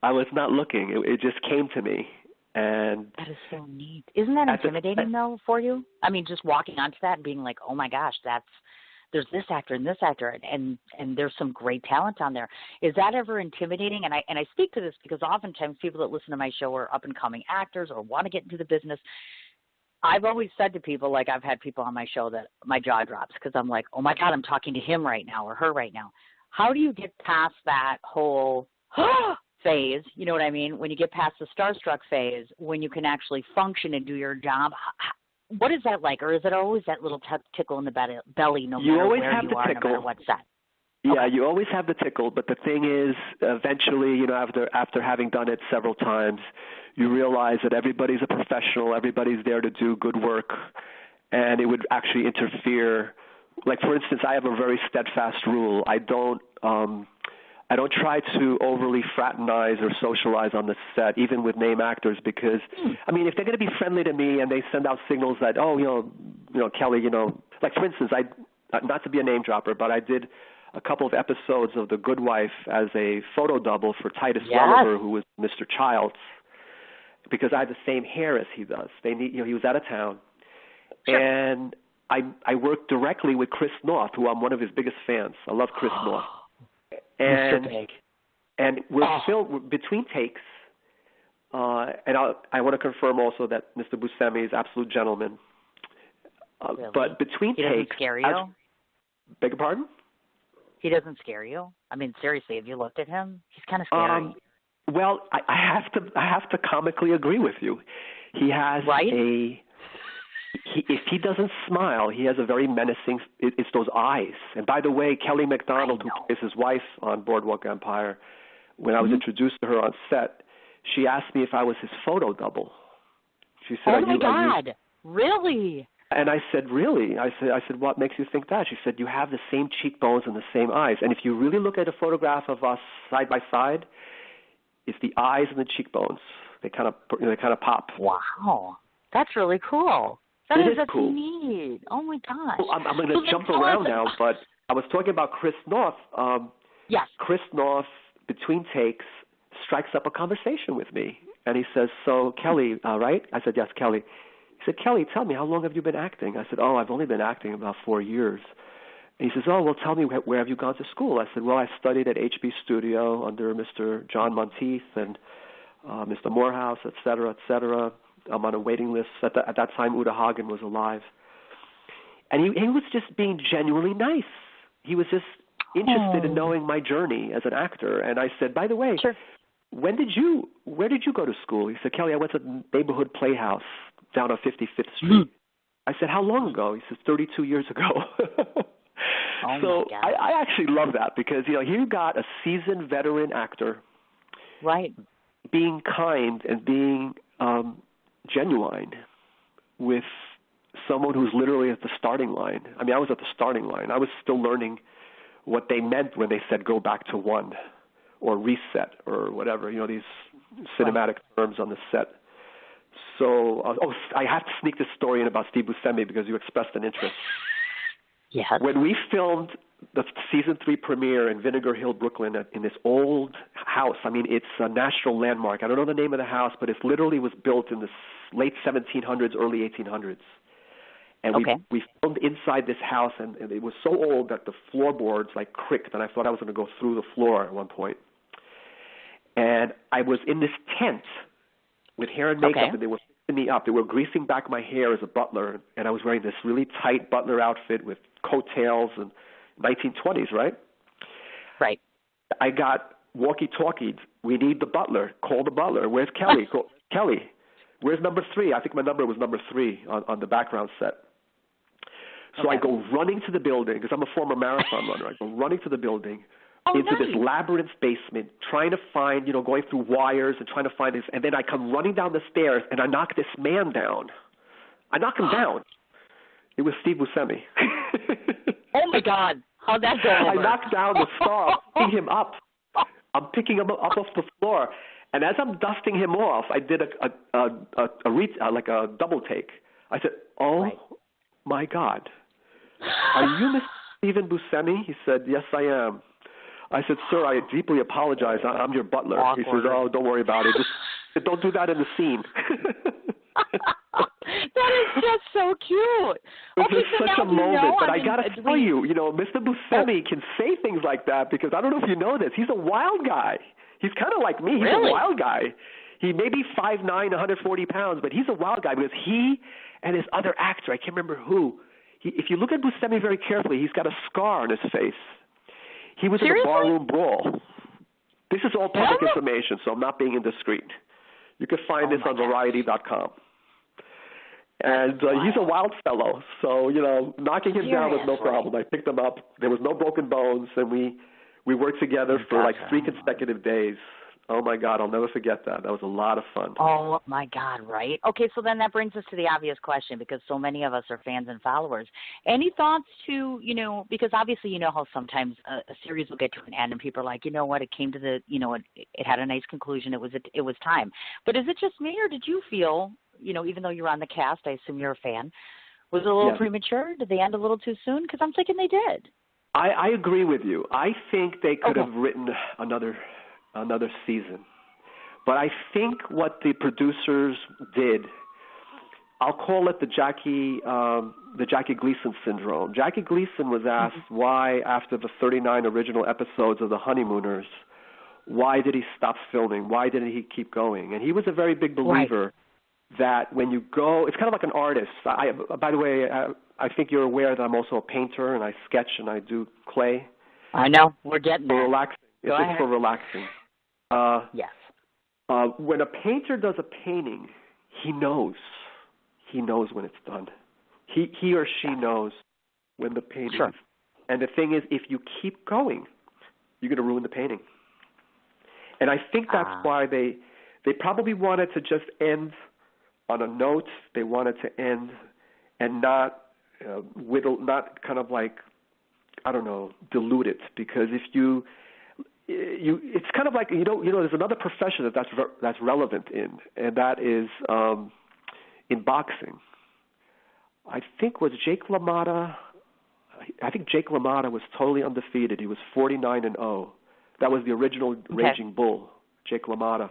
It just came to me. And that is so neat. Isn't that intimidating, though, for you? I mean, just walking onto that and being like, oh, my gosh, there's this actor and this actor, and there's some great talent on there. Is that ever intimidating? And I speak to this because oftentimes people that listen to my show are up-and-coming actors or want to get into the business. I've always said to people, like I've had people on my show that my jaw drops because I'm like, oh, my God, I'm talking to him right now or her right now. How do you get past that whole phase, you know what I mean, when you get past the starstruck phase, when you can actually function and do your job? What is that like, or is it always that little tickle in the belly no matter where you are, no matter what set? Yeah, you always have the tickle, but the thing is, eventually, after having done it several times, you realize that everybody's a professional, everybody's there to do good work, and it would actually interfere. Like, for instance, I have a very steadfast rule. I don't try to overly fraternize or socialize on the set, even with name actors, because, I mean, if they're going to be friendly to me and they send out signals that, Kelly, like, for instance, not to be a name dropper, but I did a couple of episodes of The Good Wife as a photo double for Titus Welliver, who was Mr. Childs, because I had the same hair as he does. He was out of town. Sure. And I worked directly with Chris North, who I'm one of his biggest fans. I love Chris North. And we're filmed between takes, and I want to confirm also that Mr. Buscemi is absolute gentleman. Really? But between he takes, doesn't scare you? Beg your pardon? He doesn't scare you? I mean, seriously, have you looked at him? He's kind of scary. Well, I have to comically agree with you. He has if he doesn't smile, he has a very menacing. It's those eyes. And by the way, Kelly MacDonald, who is his wife on Boardwalk Empire, when I was introduced to her on set, she asked me if I was his photo double. She said, "Oh my God, really?" And I said, "Really?" I said, "What makes you think that?" She said, "You have the same cheekbones and the same eyes. And if you really look at a photograph of us side by side, it's the eyes and the cheekbones. They kind of pop." Wow, that's really cool. That's cool. Neat. Oh my gosh. Well, I'm going to jump around now, but I was talking about Chris North. Yes. Chris North, between takes, strikes up a conversation with me, and he says, "So Kelly, right?" I said, "Yes, Kelly." He said, "Kelly, tell me, how long have you been acting?" I said, "Oh, I've only been acting about 4 years." And he says, "Oh, well, tell me, where have you gone to school?" I said, "Well, I studied at HB Studio under Mr. John Monteith and Mr. Morehouse, et cetera, et cetera. I'm on a waiting list." At that time, Uta Hagen was alive. And he was just being genuinely nice. He was just interested in knowing my journey as an actor. And I said, "By the way, where did you go to school?" He said, "Kelly, I went to the neighborhood playhouse down on 55th Street." I said, "How long ago?" He says, 32 years ago. So I actually love that because, here you got a seasoned veteran actor being kind and being genuine with someone who's literally at the starting line. I mean, I was at the starting line. I was still learning what they meant when they said go back to one or reset or whatever, these cinematic terms on the set. So I have to sneak this story in about Steve Buscemi because you expressed an interest. Yes. When we filmed the season 3 premiere in Vinegar Hill, Brooklyn, in this old house. I mean, it's a national landmark. I don't know the name of the house, but it literally was built in the late 1700s, early 1800s. And we filmed inside this house, and it was so old that the floorboards cricked, and I thought I was going to go through the floor at one point. And I was in this tent with hair and makeup, and there were me up. They were greasing back my hair as a butler, and I was wearing this really tight butler outfit with coattails and 1920s, right? Right. I got walkie-talkied. We need the butler. Call the butler. Where's Kelly? Kelly, where's number 3? I think my number was number 3 on the background set. So I go running to the building, because I'm a former marathon runner. I go running to the building into this labyrinth basement, trying to find, going through wires and trying to find this. And then I come running down the stairs, and I knock this man down. I knock him down. It was Steve Buscemi. Oh, my God. How'd that go over? I knocked down the star, picking him up. I'm picking him up off the floor. And as I'm dusting him off, I did like a double take. I said, my God. Are you Mr. Stephen Buscemi? He said, yes, I am. I said, sir, I deeply apologize. I'm your butler. Awkward. He says, oh, don't worry about it. Just don't do that in the scene. That is just so cute. It was such a moment. But I got to tell you, Mr. Buscemi can say things like that because I don't know if you know this. He's a wild guy. He's kind of like me. He's a wild guy. He may be 5'9", 140 pounds, but he's a wild guy because he and his other actor, I can't remember who, if you look at Buscemi very carefully, he's got a scar on his face. He was in a barroom brawl. This is all public information, so I'm not being indiscreet. You can find this on Variety.com. And he's a wild fellow, so, knocking him down was no problem. I picked him up. There was no broken bones, and we worked together for like 3 consecutive days. Oh, my God, I'll never forget that. That was a lot of fun. Oh, my God, right? Okay, so then that brings us to the obvious question, because so many of us are fans and followers. Any thoughts to, because obviously how sometimes a series will get to an end and people are like, you know what, it came to the, it had a nice conclusion, it was time. But is it just me, or did you feel, even though you were on the cast, I assume you're a fan, was it a little premature? Did they end a little too soon? Because I'm thinking they did. I agree with you. I think they could have written another season. But I think what the producers did, I'll call it the Jackie Gleason syndrome. Jackie Gleason was asked why, after the 39 original episodes of The Honeymooners, why did he stop filming? Why didn't he keep going? And he was a very big believer that when you go, it's kind of like an artist. By the way, I think you're aware that I'm also a painter, and I sketch and I do clay. I know. We're getting there. For relaxing. It's just for relaxing. Yes. When a painter does a painting, he knows when it's done. He or she knows when the painting is. And the thing is, if you keep going, you're going to ruin the painting. And I think that's why they probably wanted to just end on a note. They wanted to end and not not kind of like, I don't know, dilute it. Because if you it's kind of like, there's another profession that's relevant in, and that is in boxing. I think Jake LaMotta was totally undefeated. He was 49-0. That was the original Raging Bull, Jake LaMotta.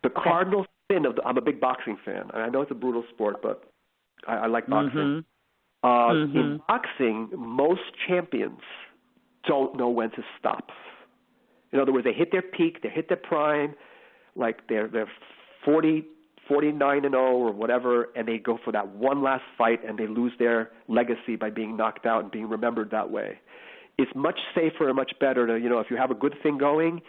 The cardinal sin I'm a big boxing fan. I know it's a brutal sport, but I like boxing. In boxing, most champions don't know when to stop. In other words, they hit their peak, they hit their prime, like they're 49-0 or whatever, and they go for that one last fight, and they lose their legacy by being knocked out and being remembered that way. It's much safer and much better to, if you have a good thing going,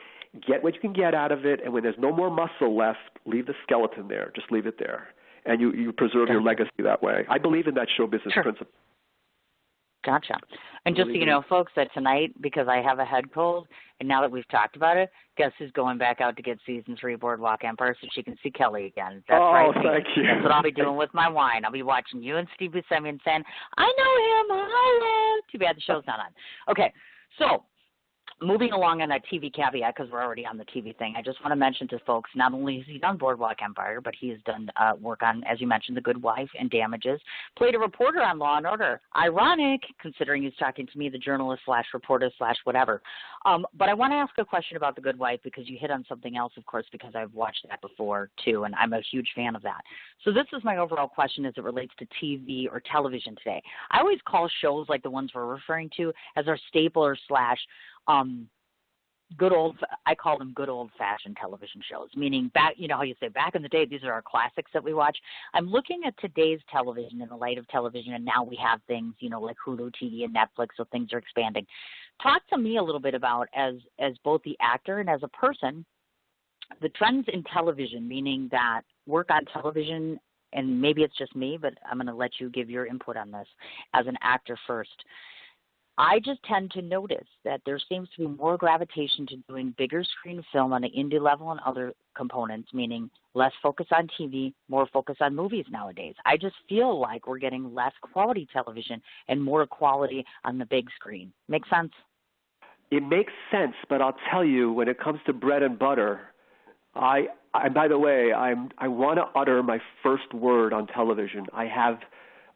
get what you can get out of it, and when there's no more muscle left, leave the skeleton there. Just leave it there, and you preserve your legacy that way. I believe in that show business principle. Gotcha. And just so you know, folks, that tonight, because I have a head cold, and now that we've talked about it, guess who's going back out to get season 3 Boardwalk Empire so she can see Kelly again? That's right. Thank you. That's what I'll be doing with my wine. I'll be watching you and Steve Buscemi and saying, I know him. Hi. Too bad the show's not on. Okay, so moving along on that TV caveat, because we're already on the TV thing, I just want to mention to folks, not only has he done Boardwalk Empire, but he has done work on, as you mentioned, The Good Wife and Damages, played a reporter on Law & Order. Ironic, considering he's talking to me, the journalist / reporter / whatever. But I want to ask a question about The Good Wife, because you hit on something else, of course, because I've watched that before, too, and I'm a huge fan of that. So this is my overall question as it relates to TV or television today. I always call shows like the ones we're referring to as our stapler / I call them good old-fashioned television shows, meaning back, you know how you say back in the day, these are our classics that we watch. I'm looking at today's television in the light of television, and now we have things, you know, like Hulu TV and Netflix, so things are expanding. Talk to me a little bit about, as both the actor and as a person, the trends in television, meaning that work on television, and maybe it's just me, but I'm going to let you give your input on this as an actor first. I just tend to notice that there seems to be more gravitation to doing bigger screen film on the indie level and other components, meaning less focus on TV, more focus on movies nowadays. I just feel like we're getting less quality television and more quality on the big screen. Make sense? It makes sense, but I'll tell you, when it comes to bread and butter, I by the way, I want to utter my first word on television. I have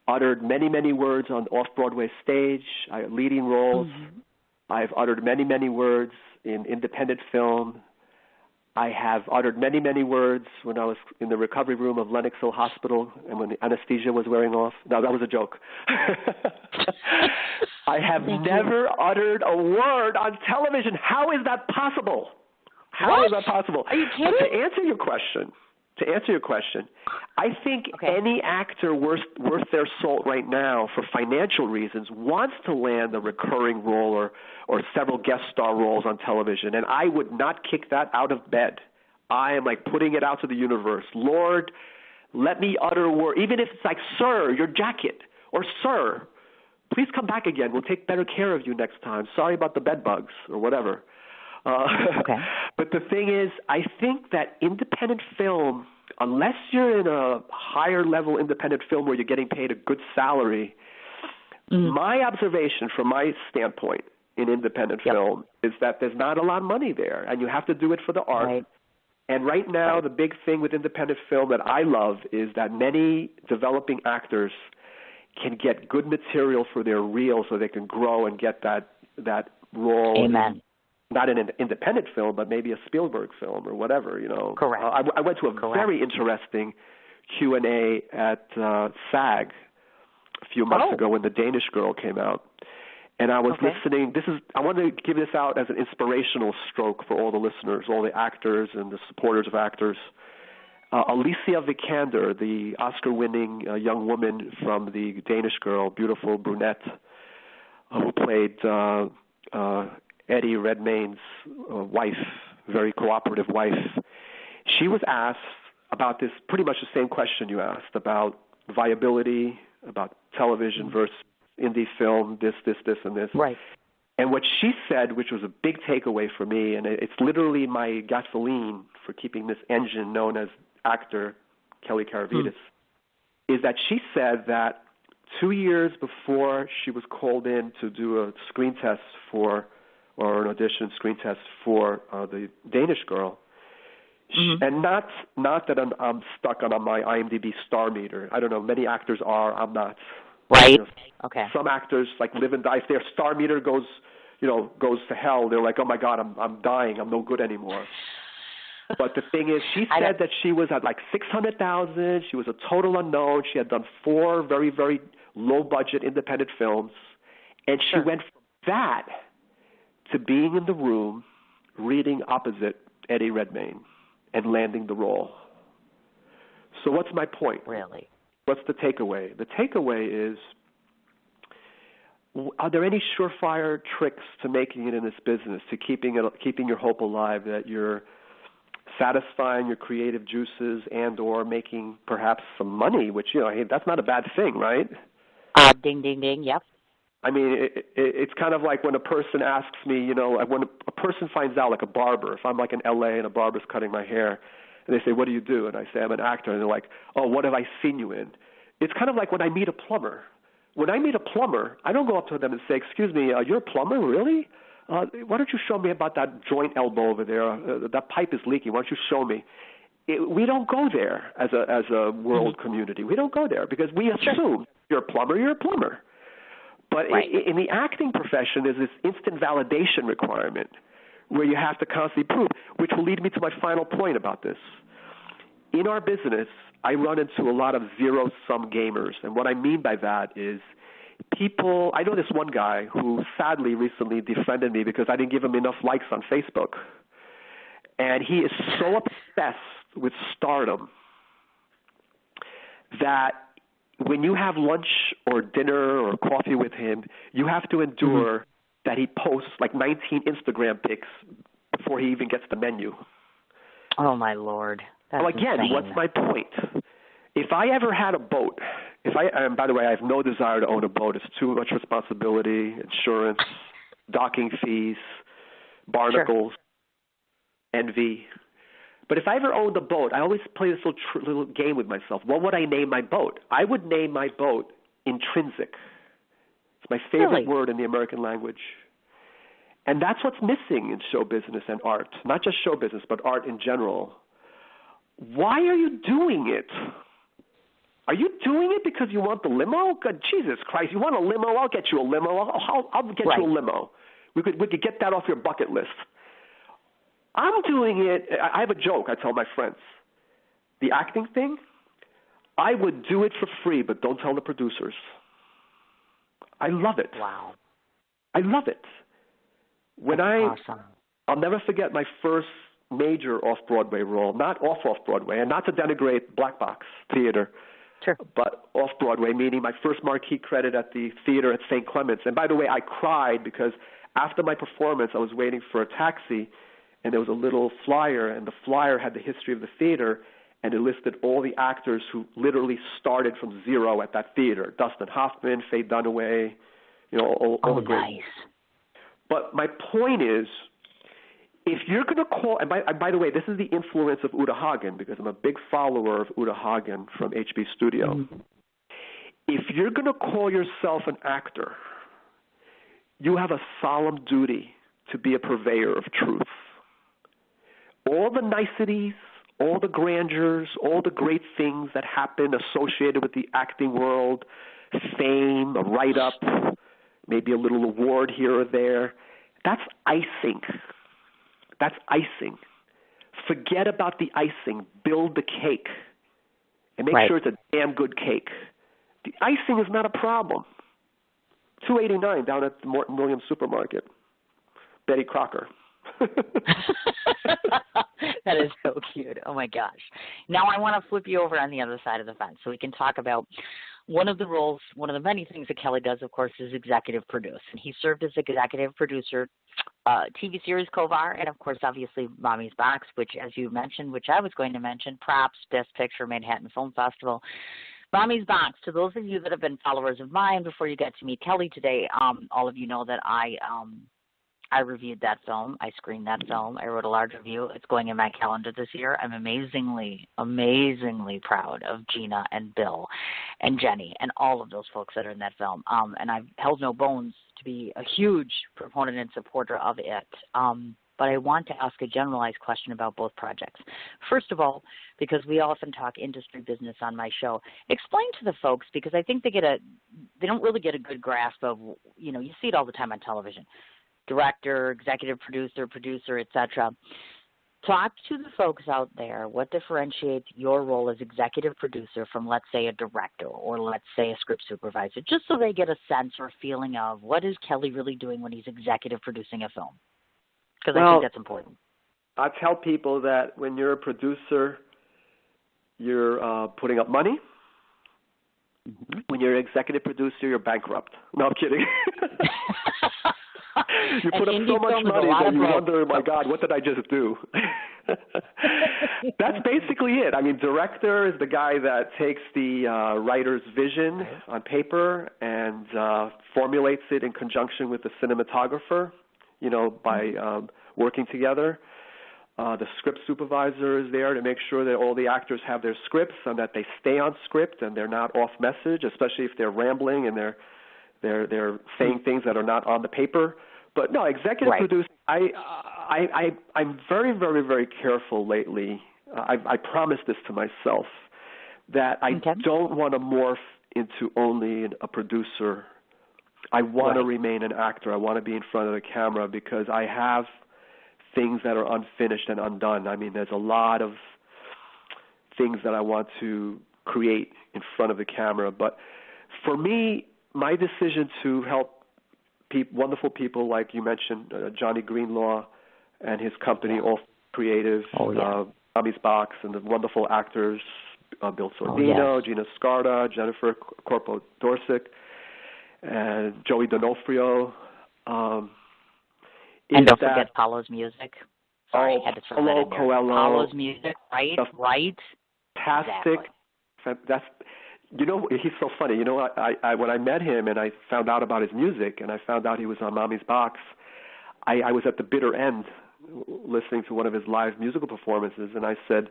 uttered many, many words on off-Broadway stage, leading roles. Mm-hmm. I've uttered many, many words in independent film. I have uttered many, many words when I was in the recovery room of Lenox Hill Hospital and when the anesthesia was wearing off. No, that was a joke. I have never uttered a word on television. How is that possible? How is that possible? Are you kidding? But to answer your question, I think any actor worth their salt right now, for financial reasons, wants to land a recurring role or several guest star roles on television, and I would not kick that out of bed. I am like putting it out to the universe. Lord, let me utter a word, even if it's like, sir, your jacket, or sir, please come back again. We'll take better care of you next time. Sorry about the bed bugs, or whatever. But the thing is, I think that independent film, unless you're in a higher level independent film where you're getting paid a good salary, my observation from my standpoint in independent film is that there's not a lot of money there, and you have to do it for the art. Right. And right now, the big thing with independent film that I love is that many developing actors can get good material for their reel so they can grow and get that role. Amen. Not in an independent film, but maybe a Spielberg film or whatever, you know. Correct. I went to a very interesting Q&A at SAG a few months ago when The Danish Girl came out. And I was listening. I want to give this out as an inspirational stroke for all the listeners, all the actors and the supporters of actors. Alicia Vikander, the Oscar-winning young woman from The Danish Girl, beautiful brunette, who played Eddie Redmayne's wife, very cooperative wife. She was asked about this, pretty much the same question you asked, about viability, about television versus indie film, this, and this. Right. And what she said, which was a big takeaway for me, and it's literally my gasoline for keeping this engine known as actor Kelly Karavites, is that she said that 2 years before she was called in to do a screen test or an audition screen test for The Danish Girl. And not that I'm stuck on my IMDb star meter. I don't know. Many actors are. I'm not. Right. You know, some actors like live and die. If their star meter goes to hell, they're like, oh my God, I'm dying. I'm no good anymore. But the thing is, she said that she was at like 600,000. She was a total unknown. She had done 4 very, very low-budget independent films. And she went from that to being in the room, reading opposite Eddie Redmayne, and landing the role. So what's my point? Really? What's the takeaway? The takeaway is, are there any surefire tricks to making it in this business, to keeping your hope alive, that you're satisfying your creative juices and or making perhaps some money, which, you know, hey, that's not a bad thing, right? Ding, ding, ding, yep. I mean, it's kind of like when a person asks me, you know, when a person finds out, like a barber, if I'm like in L.A. and a barber's cutting my hair, and they say, what do you do? And I say, I'm an actor. And they're like, oh, what have I seen you in? It's kind of like when I meet a plumber. When I meet a plumber, I don't go up to them and say, excuse me, you're a plumber, really? Why don't you show me about that joint elbow over there? That pipe is leaking. Why don't you show me? We don't go there as a world community. We don't go there because we assume you're a plumber, you're a plumber. But in the acting profession, there's this instant validation requirement where you have to constantly prove, which will lead me to my final point about this. In our business, I run into a lot of zero-sum gamers. And what I mean by that is people, I know this one guy who sadly recently defriended me because I didn't give him enough likes on Facebook. And he is so obsessed with stardom that when you have lunch or dinner or coffee with him, you have to endure that he posts like 19 Instagram pics before he even gets the menu. Oh, my Lord. That's again, insane. what's my point? If I ever had a boat, and by the way, I have no desire to own a boat. It's too much responsibility, insurance, docking fees, barnacles, envy. But if I ever owned a boat, I always play this little game with myself. What would I name my boat? I would name my boat Intrinsic. It's my favorite word in the American language. And that's what's missing in show business and art. Not just show business, but art in general. Why are you doing it? Are you doing it because you want the limo? God, Jesus Christ, you want a limo? I'll get you a limo. I'll get you a limo. We could get that off your bucket list. I'm doing it. I have a joke I tell my friends. The acting thing, I would do it for free, but don't tell the producers. I love it. Wow. I love it. Awesome. I'll never forget my first major off-Broadway role, not off-Broadway, and not to denigrate black box theater, but off-Broadway, meaning my first marquee credit at the theater at St. Clement's. And by the way, I cried because after my performance, I was waiting for a taxi, and there was a little flyer, and the flyer had the history of the theater, and it listed all the actors who literally started from zero at that theater. Dustin Hoffman, Faye Dunaway, all the great. Nice. But my point is, if you're going to call, and by the way, this is the influence of Uta Hagen, because I'm a big follower of Uta Hagen from HB Studio. Mm-hmm. If you're going to call yourself an actor, you have a solemn duty to be a purveyor of truth. All the niceties, all the grandeurs, all the great things that happen associated with the acting world, fame, a write-up, maybe a little award here or there, that's icing. That's icing. Forget about the icing. Build the cake. And make sure it's a damn good cake. The icing is not a problem. $2.89 down at the Morton Williams Supermarket. Betty Crocker. That is so cute. Oh, my gosh. Now I want to flip you over on the other side of the fence so we can talk about one of the roles, one of the many things that Kelly does, of course, is executive produce. And he served as executive producer, TV series Kovar, and, of course, obviously, Mommy's Box, which, as you mentioned, which I was going to mention, Props, Best Picture, Manhattan Film Festival. Mommy's Box, to those of you that have been followers of mine before you got to meet Kelly today, all of you know that I reviewed that film. I screened that film. I wrote a large review. It's going in my calendar this year. I'm amazingly, amazingly proud of Gina and Bill and Jenny and all of those folks that are in that film. And I've held no bones to be a huge proponent and supporter of it. But I want to ask a generalized question about both projects. First of all, because we often talk industry business on my show, explain to the folks, because I think they don't really get a good grasp of, you see it all the time on television. Director, executive producer, etc. Talk to the folks out there what differentiates your role as executive producer from, let's say, a director or, let's say, a script supervisor, just so they get a sense or a feeling of what is Kelly really doing when he's executive producing a film. Because I think that's important. I tell people that when you're a producer, you're putting up money. Mm-hmm. When you're an executive producer, you're bankrupt. No, I'm kidding. You put up so much money that you wonder, my God, what did I just do? That's basically it. I mean, director is the guy that takes the writer's vision on paper and formulates it in conjunction with the cinematographer, by working together. The script supervisor is there to make sure that all the actors have their scripts and that they stay on script and they're not off message, especially if they're rambling and they're saying things that are not on the paper. But no, executive producing, I'm very, very, very careful lately. I promised this to myself that I don't want to morph into only a producer. I want to remain an actor. I want to be in front of the camera because I have things that are unfinished and undone. I mean, there's a lot of things that I want to create in front of the camera. But for me, my decision to help wonderful people like you mentioned, Johnny Greenlaw and his company, All Creative, Tommy's Box, and the wonderful actors, Bill Sorvino, Gina Scarda, Jennifer Corpo Dorsic, and Joey D'Onofrio. And don't forget Paolo's music. Sorry, I had to throw that in there. Coelho. Paolo's music, right? Fantastic. Exactly. That's, he's so funny. I when I met him and I found out about his music and I found out he was on Mommy's Box, I was at the bitter end listening to one of his live musical performances, and I said,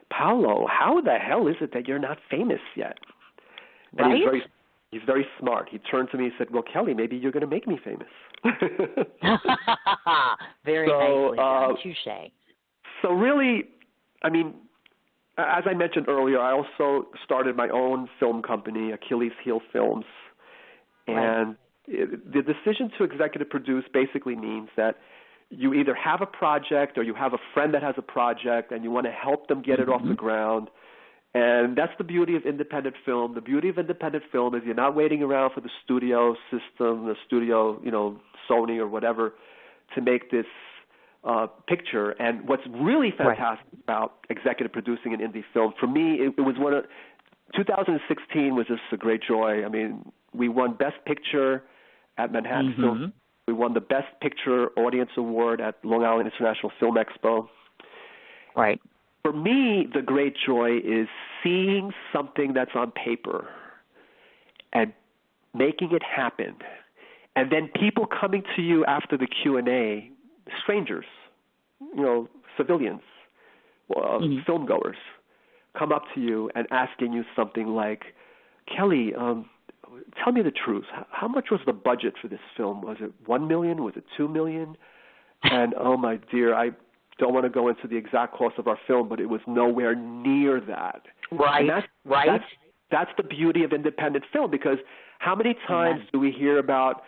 Paolo, how the hell is it that you're not famous yet? And right? He's very smart. He turned to me and said, well, Kelly, maybe you're going to make me famous. Very nicely done. Touche. So really, I mean, as I mentioned earlier, I also started my own film company, Achilles Heel Films. And the decision to executive produce basically means that you either have a project or you have a friend that has a project and you want to help them get it off the ground. And that's the beauty of independent film. The beauty of independent film is you're not waiting around for the studio system, the studio, Sony or whatever, to make this picture. And what's really fantastic about executive producing an indie film, for me, it was 2016 was just a great joy. I mean, we won Best Picture at Manhattan Film. We won the Best Picture Audience Award at Long Island International Film Expo. Right. For me, the great joy is seeing something that's on paper and making it happen, and then people coming to you after the Q&A, strangers, civilians, filmgoers, come up to you and asking you something like, Kelly, tell me the truth. How much was the budget for this film? Was it $1 million? Was it $2 million? And, oh, my dear, I don't want to go into the exact cost of our film, but it was nowhere near that. Right, That's the beauty of independent film, because how many times do we hear about,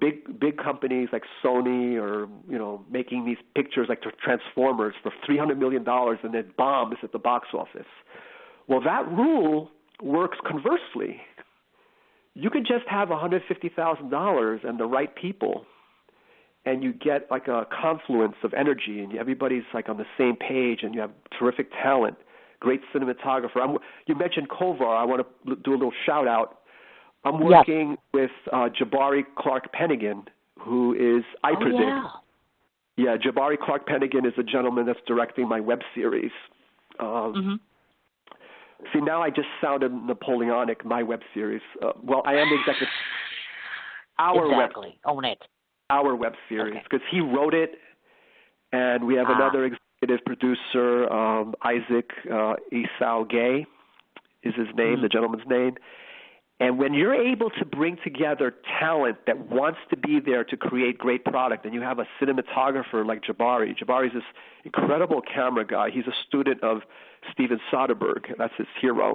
big companies like Sony or, making these pictures like Transformers for $300 million and it bombs at the box office? Well, that rule works conversely. You could just have $150,000 and the right people, and you get like a confluence of energy, and everybody's like on the same page, and you have terrific talent, great cinematographer. You mentioned Kovar. I want to do a little shout out. I'm working with Jabari Clark Pennigan, who is I Predict. Yeah, Jabari Clark Pennigan is a gentleman that's directing my web series. See, now I just sounded Napoleonic, my web series. Well, I am the executive. Own it. Our web series, because he wrote it, and we have another executive producer, Isaac Esau Gay is his name, the gentleman's name. And when you're able to bring together talent that wants to be there to create great product, and you have a cinematographer like Jabari's this incredible camera guy. He's a student of Steven Soderbergh. That's his hero.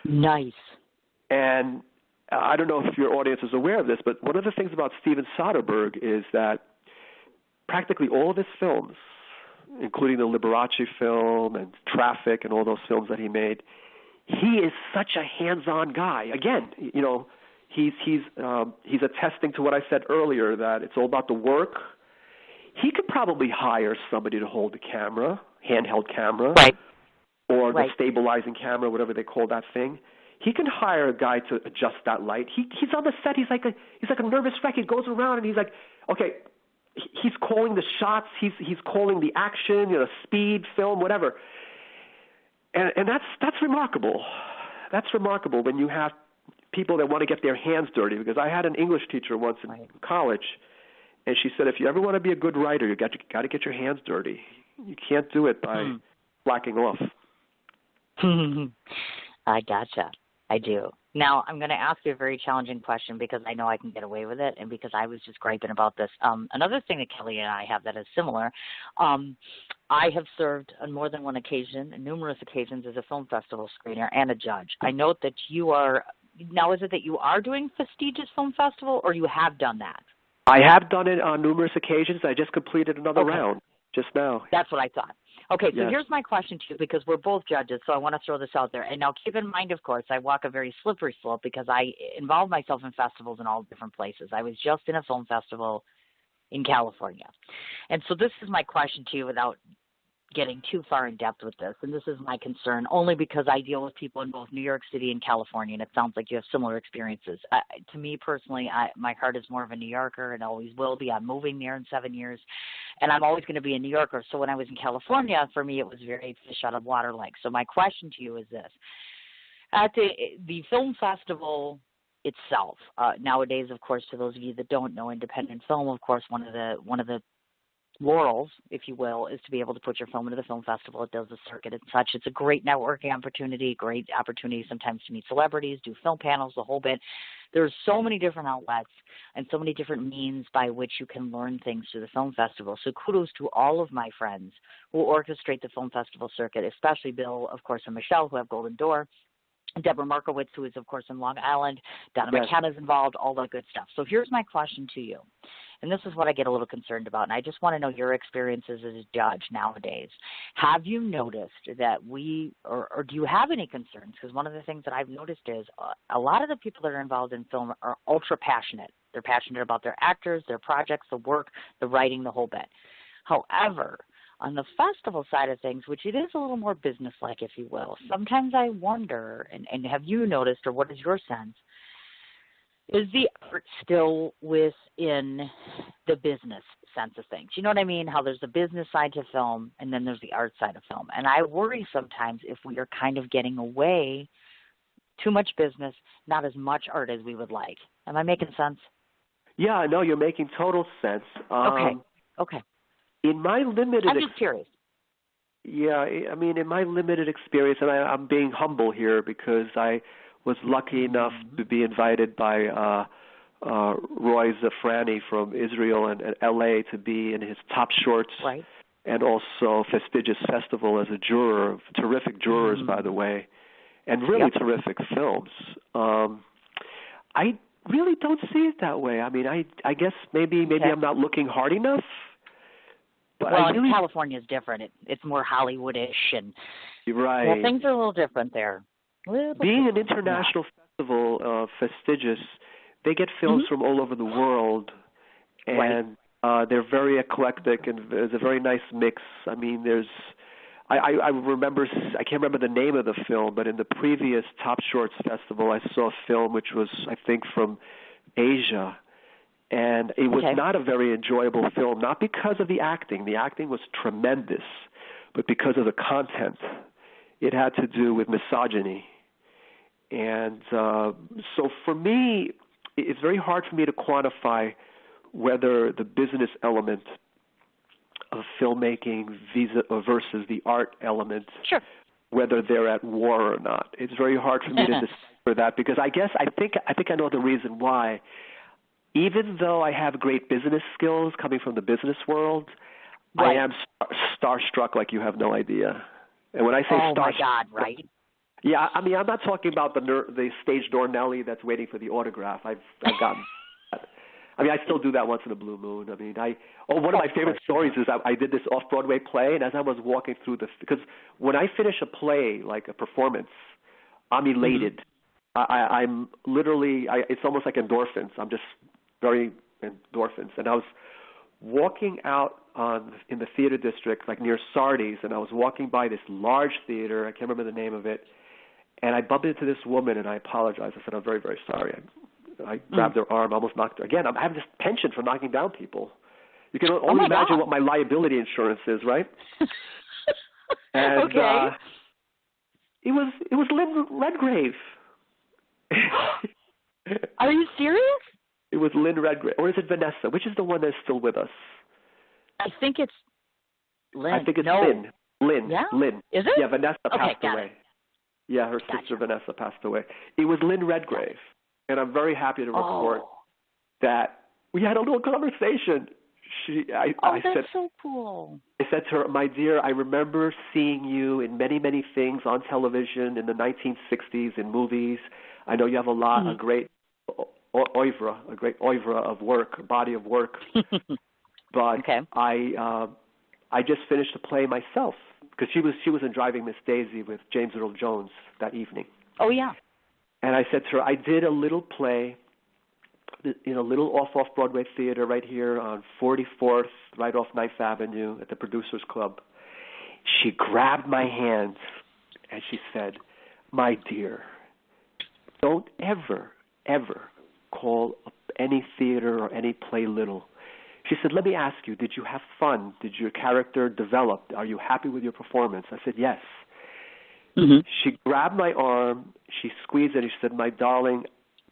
Nice. And I don't know if your audience is aware of this, but one of the things about Steven Soderbergh is that practically all of his films, including the Liberace film and Traffic and all those films that he made, he is such a hands-on guy. Again, he's attesting to what I said earlier, that it's all about the work. He could probably hire somebody to hold the camera, handheld camera, or the stabilizing camera, whatever they call that thing. He can hire a guy to adjust that light. He's on the set. He's like a nervous wreck. He goes around and he's like, okay, he's calling the shots. He's calling the action, speed, film, whatever. And that's remarkable. That's remarkable when you have people that want to get their hands dirty. Because I had an English teacher once in college, and she said, if you ever want to be a good writer, you got to get your hands dirty. You can't do it by slacking off. I gotcha. I do. Now, I'm going to ask you a very challenging question because I know I can get away with it and because I was just griping about this. Another thing that Kelly and I have that is similar, I have served on more than one occasion, numerous occasions, as a film festival screener and a judge. I note that you are, now is it that you are doing prestigious film festival or you have done that? I have done it on numerous occasions. I just completed another round just now. That's what I thought. Okay, so Yes. here's my question to you, because we're both judges, so I want to throw this out there. And now keep in mind, of course, I walk a very slippery slope because I involve myself in festivals in all different places. I was just in a film festival in California. And so this is my question to you without getting too far in depth with this, and this is my concern only because I deal with people in both New York City and California, and it sounds like you have similar experiences. To me personally, my heart is more of a New Yorker and always will be. I'm moving there in 7 years, and I'm always going to be a New Yorker. So when I was in California, for me, it was very fish out of water like. So my question to you is this. At the film festival itself, nowadays, of course, to those of you that don't know, independent film, of course, one of the laurels, if you will, is to be able to put your film into the film festival. It does the circuit and such. It's a great networking opportunity, great opportunity sometimes to meet celebrities, do film panels, the whole bit. There's so many different outlets and so many different means by which you can learn things through the film festival. So kudos to all of my friends who orchestrate the film festival circuit, especially Bill, of course, and Michelle, who have Golden Door, Deborah Markowitz, who is, of course, in Long Island. Donna McKenna's involved, all that good stuff. So here's my question to you, and this is what I get a little concerned about, and I just want to know your experiences as a judge nowadays. Have you noticed that or do you have any concerns? Because one of the things that I've noticed is a lot of the people that are involved in film are ultra passionate. They're passionate about their actors, their projects, the work, the writing, the whole bit. However, on the festival side of things, which it is a little more business-like, if you will, sometimes I wonder, and have you noticed, or what is your sense, is the art still within the business sense of things? You know what I mean? How there's the business side to film, and then there's the art side of film. And I worry sometimes if we are kind of getting away too much business, not as much art as we would like. Am I making sense? Yeah, no, you're making total sense. Okay. In my limited, I'm just curious. Yeah, I mean, in my limited experience, and I'm being humble here because I was lucky enough to be invited by Roy Zafrani from Israel and L.A. to be in his Top Shorts, right, and also Fastidious Festival as a juror. Terrific jurors, by the way, and really terrific films. I really don't see it that way. I mean, I guess maybe I'm not looking hard enough. But California is different. It's more Hollywood-ish, and right. Things are a little different there. Being an international festival, Fastidious, they get films from all over the world, and they're very eclectic, and there's a very nice mix. I mean, I remember, I can't remember the name of the film, but in the previous Top Shorts Festival, I saw a film which was, I think, from Asia. And it was not a very enjoyable film, not because of the acting. The acting was tremendous, but because of the content. It had to do with misogyny. And so for me, it's very hard for me to quantify whether the business element of filmmaking versus the art element, whether they're at war or not. It's very hard for me to decipher that because I think I know the reason why. Even though I have great business skills coming from the business world, I am starstruck like you have no idea. And when I say starstruck, my God, right? Yeah, I mean, I'm not talking about the stage door Nelly that's waiting for the autograph. I've gotten that. I mean, I still do that once in a blue moon. I mean, one of my favorite stories is I did this off-Broadway play, and as I was walking through because when I finish a play, like a performance, I'm elated. I'm literally, it's almost like endorphins. I'm just very endorphins. And I was walking out in the theater district, like near Sardi's, and I was walking by this large theater. I can't remember the name of it. And I bumped into this woman, and I apologized. I said, I'm very, very sorry. I grabbed her arm, almost knocked her. Again, I have this penchant for knocking down people. You can only imagine what my liability insurance is, right? And it was Lynn Redgrave. Are you serious? It was Lynn Redgrave. Or is it Vanessa? Which is the one that's still with us? I think it's Lynn. I think it's Lynn. Lynn. Yeah? Lynn. Is it? Yeah, Vanessa passed away. It. Yeah, her sister Vanessa passed away. It was Lynn Redgrave. And I'm very happy to report that we had a little conversation. I that's said, so cool. I said to her, my dear, I remember seeing you in many, many things on television in the 1960s in movies. I know you have a great oeuvre of work, a body of work. But I just finished a play myself, because she was in Driving Miss Daisy with James Earl Jones that evening. Oh, yeah. And I said to her, I did a little play in a little off-Broadway theater right here on 44th, right off Knife Avenue at the Producers Club. She grabbed my hands and she said, my dear, don't ever, ever call any theater or any play little. She said, let me ask you, did you have fun? Did your character develop? Are you happy with your performance? I said, yes. Mm-hmm. She grabbed my arm, she squeezed it, and she said, my darling,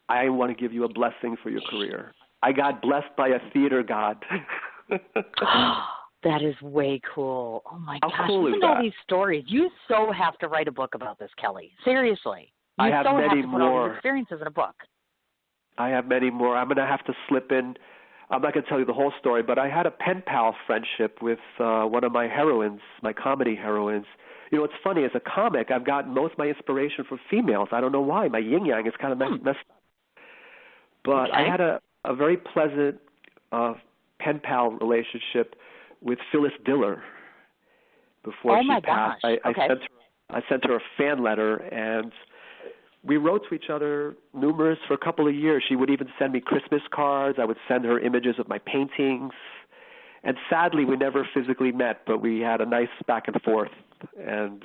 I want to give you a blessing for your career. I got blessed by a theater god. That is way cool. Oh, my gosh. How cool Listen is to all that? these stories. You so have to write a book about this, Kelly. Seriously. You I have so many have to put all more. these experiences in a book. I have many more. I'm going to have to slip in. I'm not going to tell you the whole story, but I had a pen pal friendship with one of my heroines, my comedy heroines. You know, it's funny. As a comic, I've gotten most of my inspiration from females. I don't know why. My yin-yang is kind of messed up. But I had a very pleasant pen pal relationship with Phyllis Diller before she passed. I sent her a fan letter, and we wrote to each other for a couple of years. She would even send me Christmas cards. I would send her images of my paintings. And sadly, we never physically met, but we had a nice back and forth. And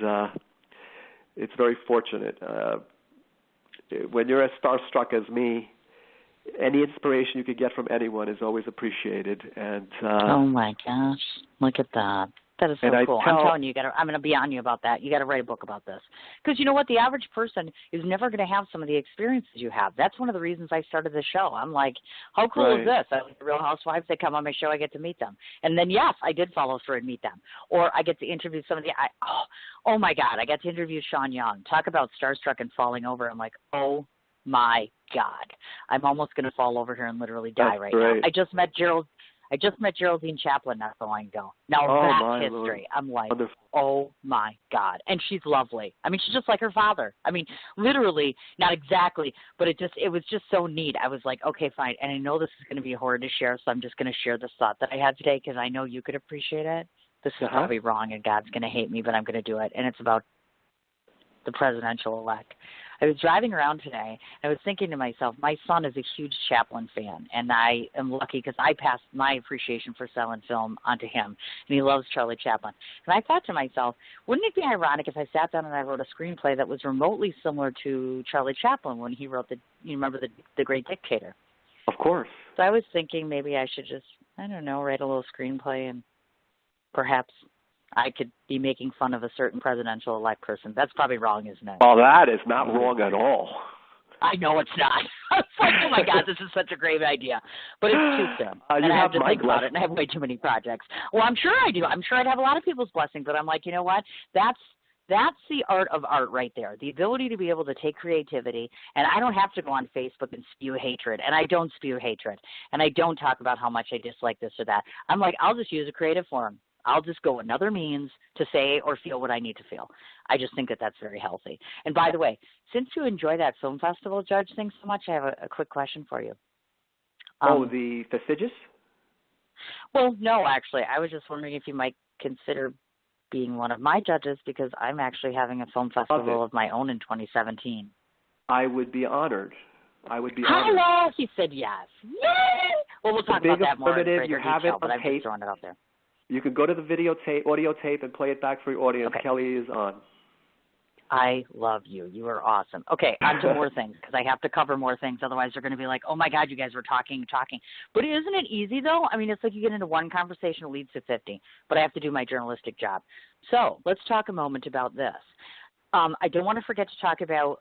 it's very fortunate. When you're as starstruck as me, any inspiration you could get from anyone is always appreciated. And oh my gosh, look at that. That is so cool. I'm telling you, I'm going to be on you about that. You got to write a book about this. Because you know what? The average person is never going to have some of the experiences you have. That's one of the reasons I started the show. I'm like, how cool is this? I like the Real Housewives. They come on my show. I get to meet them. And then, yes, I did follow through and meet them. Or I get to interview some of the oh my God, I got to interview Sean Young. Talk about starstruck and falling over. I'm like, oh my God. I'm almost going to fall over here and literally die now. I just met Geraldine Chaplin not so long ago. Now that's history. Lord. I'm like, oh my God. And she's lovely. I mean, she's just like her father. I mean, literally, not exactly, but it was just so neat. I was like, okay, fine. And I know this is going to be hard to share, so I'm just going to share this thought that I had today because I know you could appreciate it. This is probably wrong and God's going to hate me, but I'm going to do it. And it's about the presidential-elect. I was driving around today. I was thinking to myself, my son is a huge Chaplin fan, and I am lucky because I passed my appreciation for silent film onto him, and he loves Charlie Chaplin. And I thought to myself, wouldn't it be ironic if I sat down and I wrote a screenplay that was remotely similar to Charlie Chaplin when he wrote you remember the Great Dictator? Of course. So I was thinking maybe I should just, I don't know, write a little screenplay and perhaps I could be making fun of a certain presidential-elect person. That's probably wrong, isn't it? Well, that is not wrong at all. I know it's not. It's like, oh, my God, this is such a great idea. But it's too soon. And I have to think about it, and I have way too many projects. Well, I'm sure I do. I'm sure I'd have a lot of people's blessing, but I'm like, you know what? That's the art of art right there, the ability to be able to take creativity, and I don't have to go on Facebook and spew hatred, and I don't spew hatred, and I don't talk about how much I dislike this or that. I'm like, I'll just use a creative form. I'll just go another means to say or feel what I need to feel. I just think that that's very healthy. And by the way, since you enjoy that film festival judge thing so much, I have a quick question for you. The fastidious? Well, no, actually. I was just wondering if you might consider being one of my judges because I'm actually having a film festival of my own in 2017. I would be honored. Honored. Hello, he said yes. Yay! Well, we'll talk about that more in greater detail, but I'm just throwing it out there. You can go to the audio tape, and play it back for your audience. Okay. Kelly is on. I love you. You are awesome. Okay, on to more things, because I have to cover more things. Otherwise, they're going to be like, oh, my God, you guys were talking. But isn't it easy, though? I mean, it's like you get into one conversation, it leads to 50. But I have to do my journalistic job. So let's talk a moment about this. I don't want to forget to talk about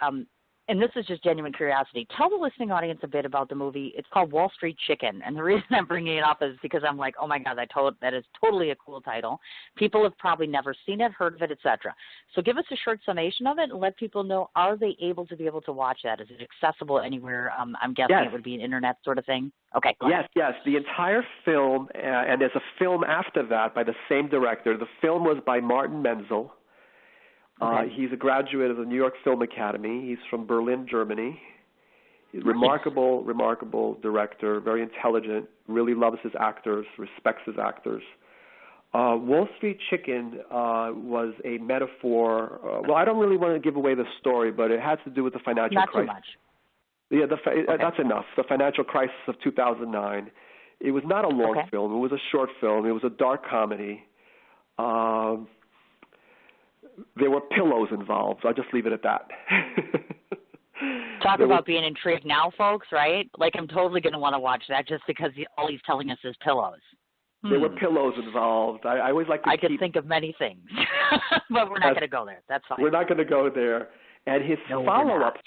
and this is just genuine curiosity. Tell the listening audience a bit about the movie. It's called Wall Street Chicken, and the reason I'm bringing it up is because I'm like, oh my God, that is totally a cool title. People have probably never seen it, heard of it, etc. So give us a short summation of it and let people know, are they able to watch that? Is it accessible anywhere? I'm guessing It would be an internet sort of thing. Okay. Yes. The entire film, and there's a film after that by the same director. The film was by Martin Menzel. Okay. He's a graduate of the New York Film Academy. He's from Berlin, Germany. He's remarkable director, very intelligent, really loves his actors, respects his actors. Wall Street Chicken was a metaphor. Well, I don't really want to give away the story, but it has to do with the financial Not crisis. too much. Yeah, Okay. that's enough. The financial crisis of 2009. It was not a long film. It was a short film. It was a dark comedy. There were pillows involved. I'll just leave it at that. Talk about being intrigued now, folks, right? Like, I'm totally going to want to watch that just because all he's telling us is pillows. There were pillows involved. I always like to could think of many things, but we're not going to go there. That's fine. We're not going to go there. And his follow-up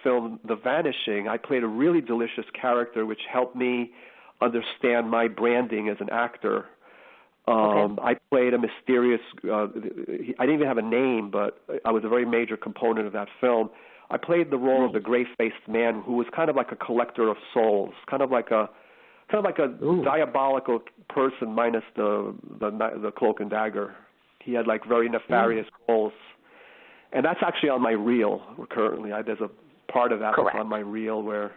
film, The Vanishing, I played a really delicious character, which helped me understand my branding as an actor. I played a mysterious. I didn't even have a name, but I was a very major component of that film. I played the role of the gray-faced man who was kind of like a collector of souls, kind of like a diabolical person minus the cloak and dagger. He had like very nefarious goals, and that's actually on my reel currently. There's a part of that that's on my reel where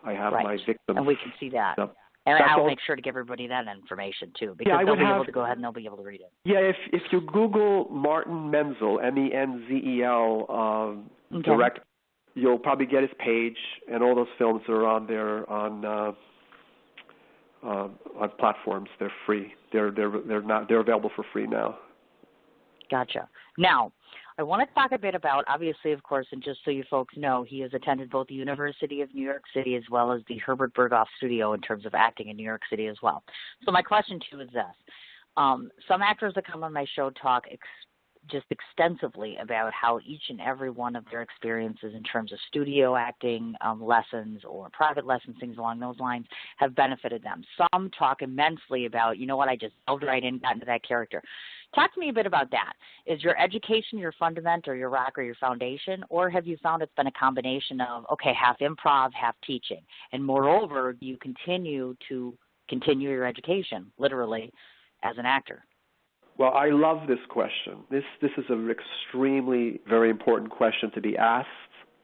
I have my victims, and we can see that. And I'll make sure to give everybody that information too, because they'll be able to go ahead and they'll be able to read it. Yeah, if you Google Martin Menzel, Menzel, direct, you'll probably get his page, and all those films are on there on platforms. They're free. They're available for free now. Gotcha. Now, I want to talk a bit about, obviously, of course, and just so you folks know, he has attended both the University of New York City as well as the Herbert Berghoff Studio in terms of acting in New York City as well. So my question to you is this. Some actors that come on my show talk just extensively about how each and every one of their experiences in terms of studio acting lessons or private lessons, things along those lines, have benefited them. Some talk immensely about, you know what, I just delved right in, got into that character. Talk to me a bit about that. Is your education your fundament or your rock or your foundation, or have you found it's been a combination of, half improv, half teaching? And moreover, do you continue your education, literally, as an actor? Well, I love this question. This is an extremely, very important question to be asked,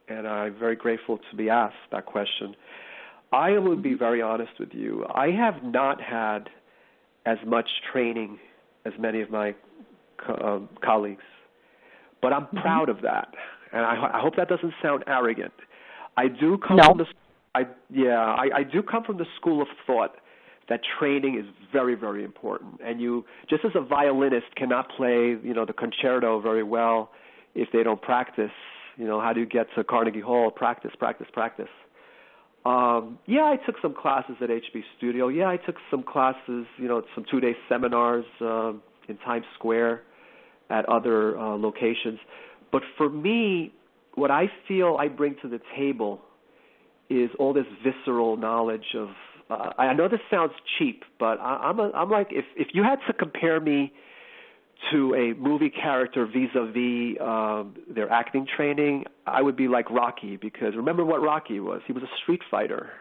and I'm very grateful to be asked that question. I will be very honest with you. I have not had as much training as many of my colleagues, but I'm proud of that, and I hope that doesn't sound arrogant. I do come from I do come from the school of thought that training is very, very important. And you, just as a violinist cannot play, the concerto very well if they don't practice, how do you get to Carnegie Hall? Practice, practice, practice. I took some classes at HB Studio. Yeah, I took some classes, some 2-day seminars in Times Square at other locations. But for me, what I feel I bring to the table is all this visceral knowledge of, I know this sounds cheap, but I'm like, if you had to compare me to a movie character vis-a-vis their acting training, I would be like Rocky, because remember what Rocky was? He was a street fighter.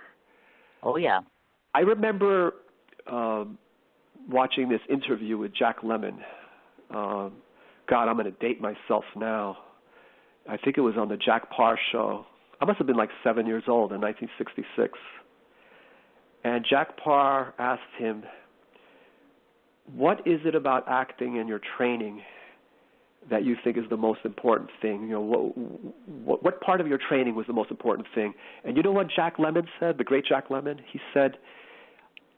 Oh, yeah. I remember watching this interview with Jack Lemmon. God, I'm going to date myself now. I think it was on the Jack Parr show. I must have been like 7 years old in 1966. And Jack Parr asked him, what is it about acting and your training that you think is the most important thing? What part of your training was the most important thing? And you know what Jack Lemmon said, the great Jack Lemmon? He said,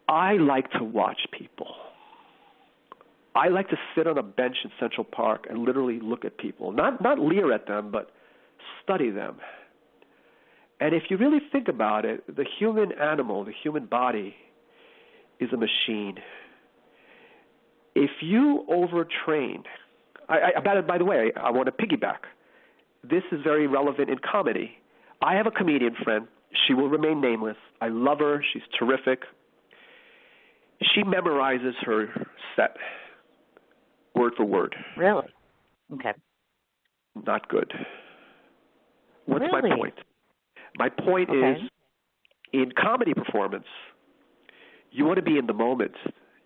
I like to watch people. I like to sit on a bench in Central Park and literally look at people. Not leer at them, but study them. And if you really think about it, the human animal, the human body, is a machine. If you overtrain, by the way, I want to piggyback. This is very relevant in comedy. I have a comedian friend. She will remain nameless. I love her. She's terrific. She memorizes her set, word for word. Really? Okay. Not good. What's really? my point? My point is, in comedy performance, you want to be in the moment.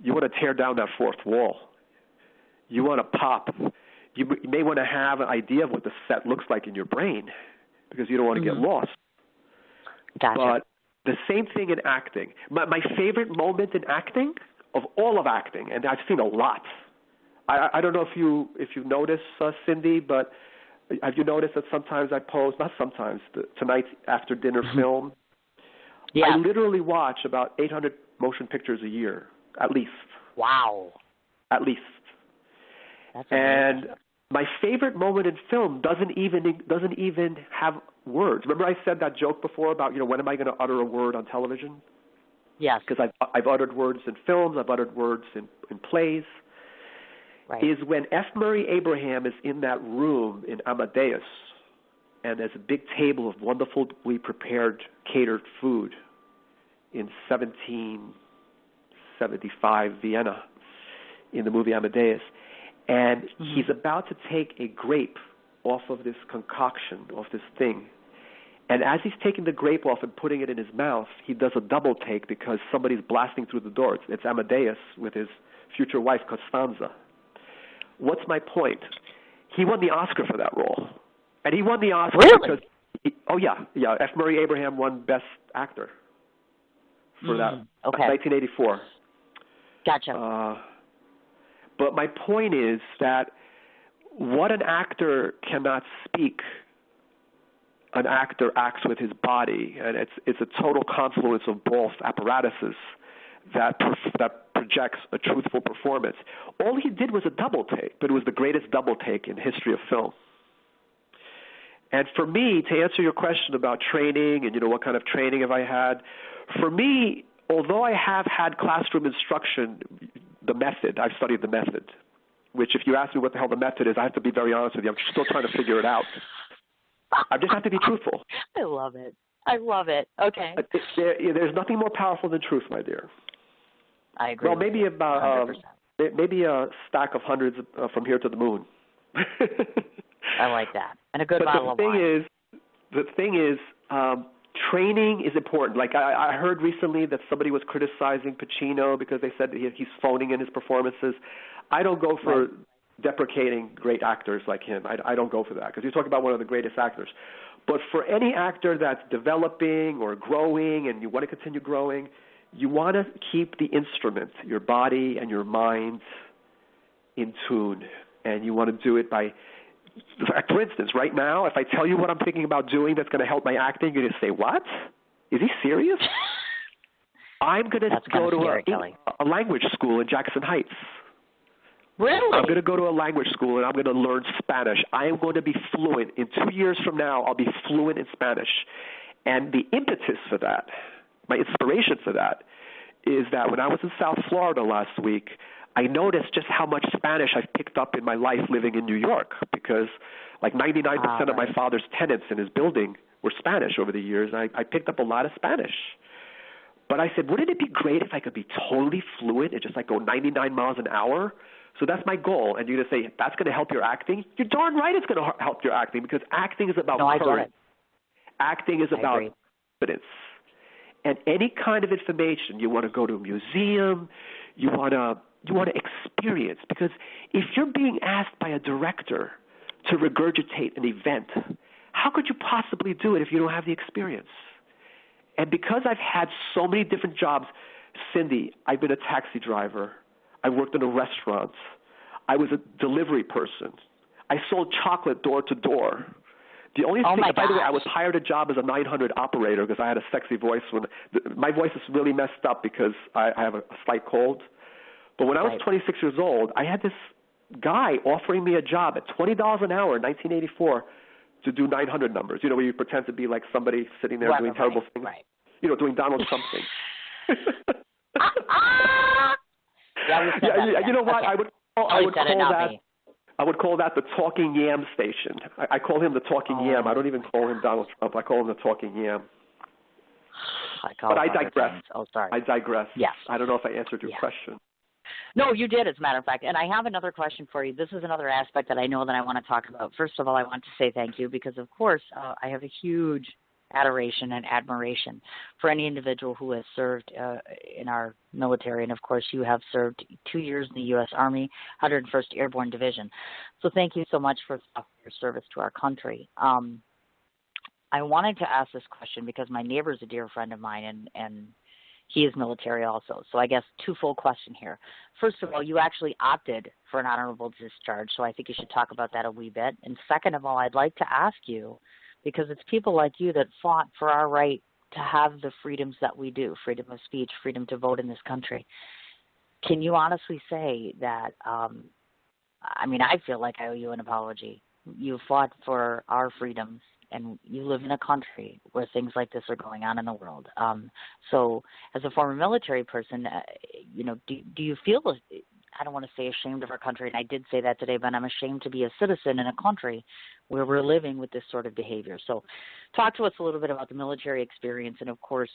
You want to tear down that fourth wall. You want to pop. You may want to have an idea of what the set looks like in your brain because you don't want to get lost. Gotcha. But the same thing in acting. My favorite moment in acting of all of acting, and I've seen a lot. I don't know if you notice, Cindy, but have you noticed that sometimes I post, not sometimes, tonight's after dinner film, Yeah. I literally watch about 800 motion pictures a year, at least. Wow. At least. That's amazing. And my favorite moment in film doesn't even have words. Remember I said that joke before about, when am I going to utter a word on television? Yes. Because I've uttered words in films, I've uttered words in plays. Right. Is when F. Murray Abraham is in that room in Amadeus, and there's a big table of wonderfully prepared catered food in 1775 Vienna in the movie Amadeus, and he's about to take a grape off of this concoction, off this thing. And as he's taking the grape off and putting it in his mouth, he does a double take because somebody's blasting through the door. It's Amadeus with his future wife, Costanza. What's my point? He won the Oscar for that role. And he won the Oscar because, F. Murray Abraham won Best Actor for that, 1984. Gotcha. But my point is that what an actor cannot speak, an actor acts with his body, and it's a total confluence of both apparatuses that projects a truthful performance. All he did was a double take, but it was the greatest double take in the history of film. And for me, to answer your question about training and what kind of training have I had, for me, although I have had classroom instruction, the method, I've studied the method, which if you ask me what the hell the method is, I have to be very honest with you. I'm still trying to figure it out. I just have to be truthful. I love it. Okay. There's nothing more powerful than truth, my dear. I agree. Well, maybe maybe a stack of hundreds from here to the moon. I like that. And a good bottle of wine. The thing is, training is important. Like I heard recently that somebody was criticizing Pacino because they said that he's phoning in his performances. I don't go for deprecating great actors like him. I don't go for that because you're talking about one of the greatest actors. But for any actor that's developing or growing and you want to continue growing, you want to keep the instrument, your body and your mind, in tune. And you want to do it by, for instance, right now, if I tell you what I'm thinking about doing that's going to help my acting, you're going to say, what? Is he serious? I'm going to go to a language school in Jackson Heights. Really? I'm going to go to a language school and I'm going to learn Spanish. I am going to be fluent. In 2 years from now, I'll be fluent in Spanish. And the impetus for that, my inspiration for that, is that when I was in South Florida last week, I noticed just how much Spanish I've picked up in my life living in New York because like 99% of my father's tenants in his building were Spanish over the years. And I picked up a lot of Spanish. But I said, wouldn't it be great if I could be totally fluent and just like go 99 miles an hour? So that's my goal. And you're going to say, that's going to help your acting? You're darn right it's going to help your acting because acting is about courage. Acting is about confidence. And any kind of information, you want to go to a museum, you want to experience. Because if you're being asked by a director to regurgitate an event, how could you possibly do it if you don't have the experience? And because I've had so many different jobs, Cindy, I've been a taxi driver. I worked in a restaurant. I was a delivery person. I sold chocolate door to door. The only thing, by the way, I was hired a job as a 900 operator because I had a sexy voice. My voice is really messed up because I have a slight cold. But when I was 26 years old, I had this guy offering me a job at $20 an hour in 1984 to do 900 numbers. Where you pretend to be like somebody sitting there doing terrible things. Right. Doing Donald Trump things. You know what? I would call that the talking yam station. I call him the talking yam. I don't even call him Donald Trump. I call him the talking yam. But I digress. Oh, sorry. I digress. Yes. I don't know if I answered your question. No, you did, as a matter of fact. And I have another question for you. This is another aspect that I know that I want to talk about. First of all, I want to say thank you because, of course, I have a huge adoration and admiration for any individual who has served in our military. And, of course, you have served 2 years in the U.S. Army, 101st Airborne Division. So thank you so much for your service to our country. I wanted to ask this question because my neighbor is a dear friend of mine, and he is military also. So I guess twofold question here. First of all, you actually opted for an honorable discharge, so I think you should talk about that a wee bit. And second of all, I'd like to ask you, because it's people like you that fought for our right to have the freedoms that we do, freedom of speech, freedom to vote in this country. Can you honestly say that, I feel like I owe you an apology. You fought for our freedoms, and you live in a country where things like this are going on in the world. So as a former military person, do you feel, I don't want to say ashamed of our country, and I did say that today, but I'm ashamed to be a citizen in a country where we're living with this sort of behavior. So talk to us a little bit about the military experience, and of course,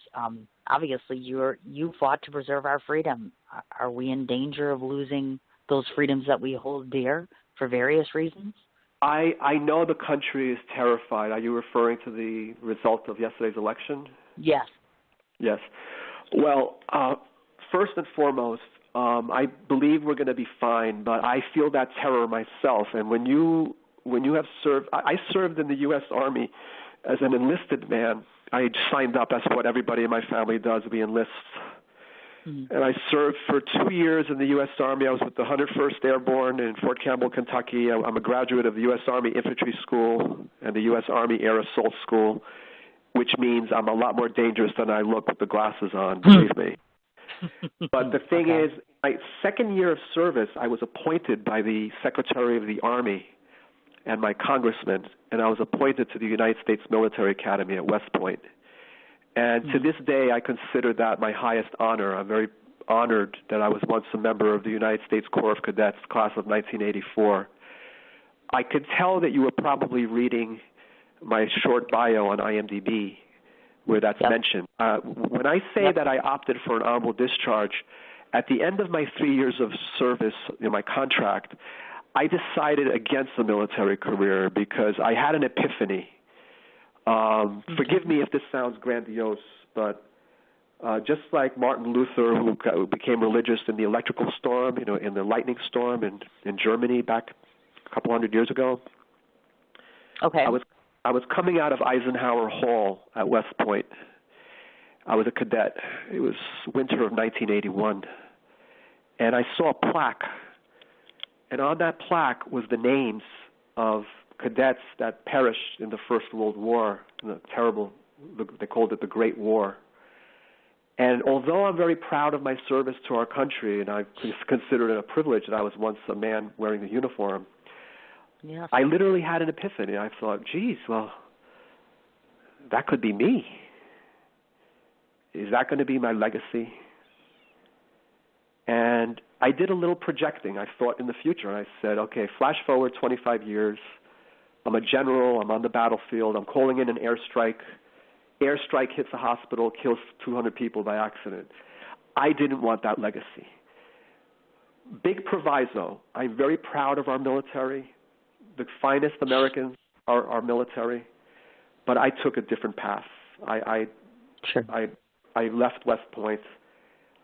obviously you fought to preserve our freedom. Are we in danger of losing those freedoms that we hold dear for various reasons? I know the country is terrified. Are you referring to the result of yesterday's election? Yes. Yes. Well, first and foremost, I believe we're going to be fine, but I feel that terror myself. And when you have served, I served in the U.S. Army as an enlisted man. I signed up. That's what everybody in my family does. We enlist. Mm-hmm. And I served for 2 years in the U.S. Army. I was with the 101st Airborne in Fort Campbell, Kentucky. I'm a graduate of the U.S. Army Infantry School and the U.S. Army Air Assault School, which means I'm a lot more dangerous than I look with the glasses on, believe me. But the thing is, my second year of service, I was appointed by the Secretary of the Army and my congressman, and I was appointed to the United States Military Academy at West Point. And to this day, I consider that my highest honor. I'm very honored that I was once a member of the United States Corps of Cadets, class of 1984. I could tell that you were probably reading my short bio on IMDb, where that's mentioned. When I say that I opted for an honorable discharge, at the end of my 3 years of service in my contract, I decided against a military career because I had an epiphany. Forgive me if this sounds grandiose, but just like Martin Luther, who became religious in the electrical storm, in the lightning storm in Germany back a couple hundred years ago. Okay. I was coming out of Eisenhower Hall at West Point. I was a cadet. It was winter of 1981. And I saw a plaque. And on that plaque was the names of cadets that perished in the First World War, they called it the Great War. And although I'm very proud of my service to our country, and I consider it a privilege that I was once a man wearing a uniform, I literally had an epiphany. I thought, geez, well, that could be me. Is that going to be my legacy? And I did a little projecting. I thought in the future, and I said, okay, flash forward 25 years. I'm a general. I'm on the battlefield. I'm calling in an airstrike. Airstrike hits a hospital, kills 200 people by accident. I didn't want that legacy. Big proviso. I'm very proud of our military. The finest Americans are our military. But I took a different path. I left West Point.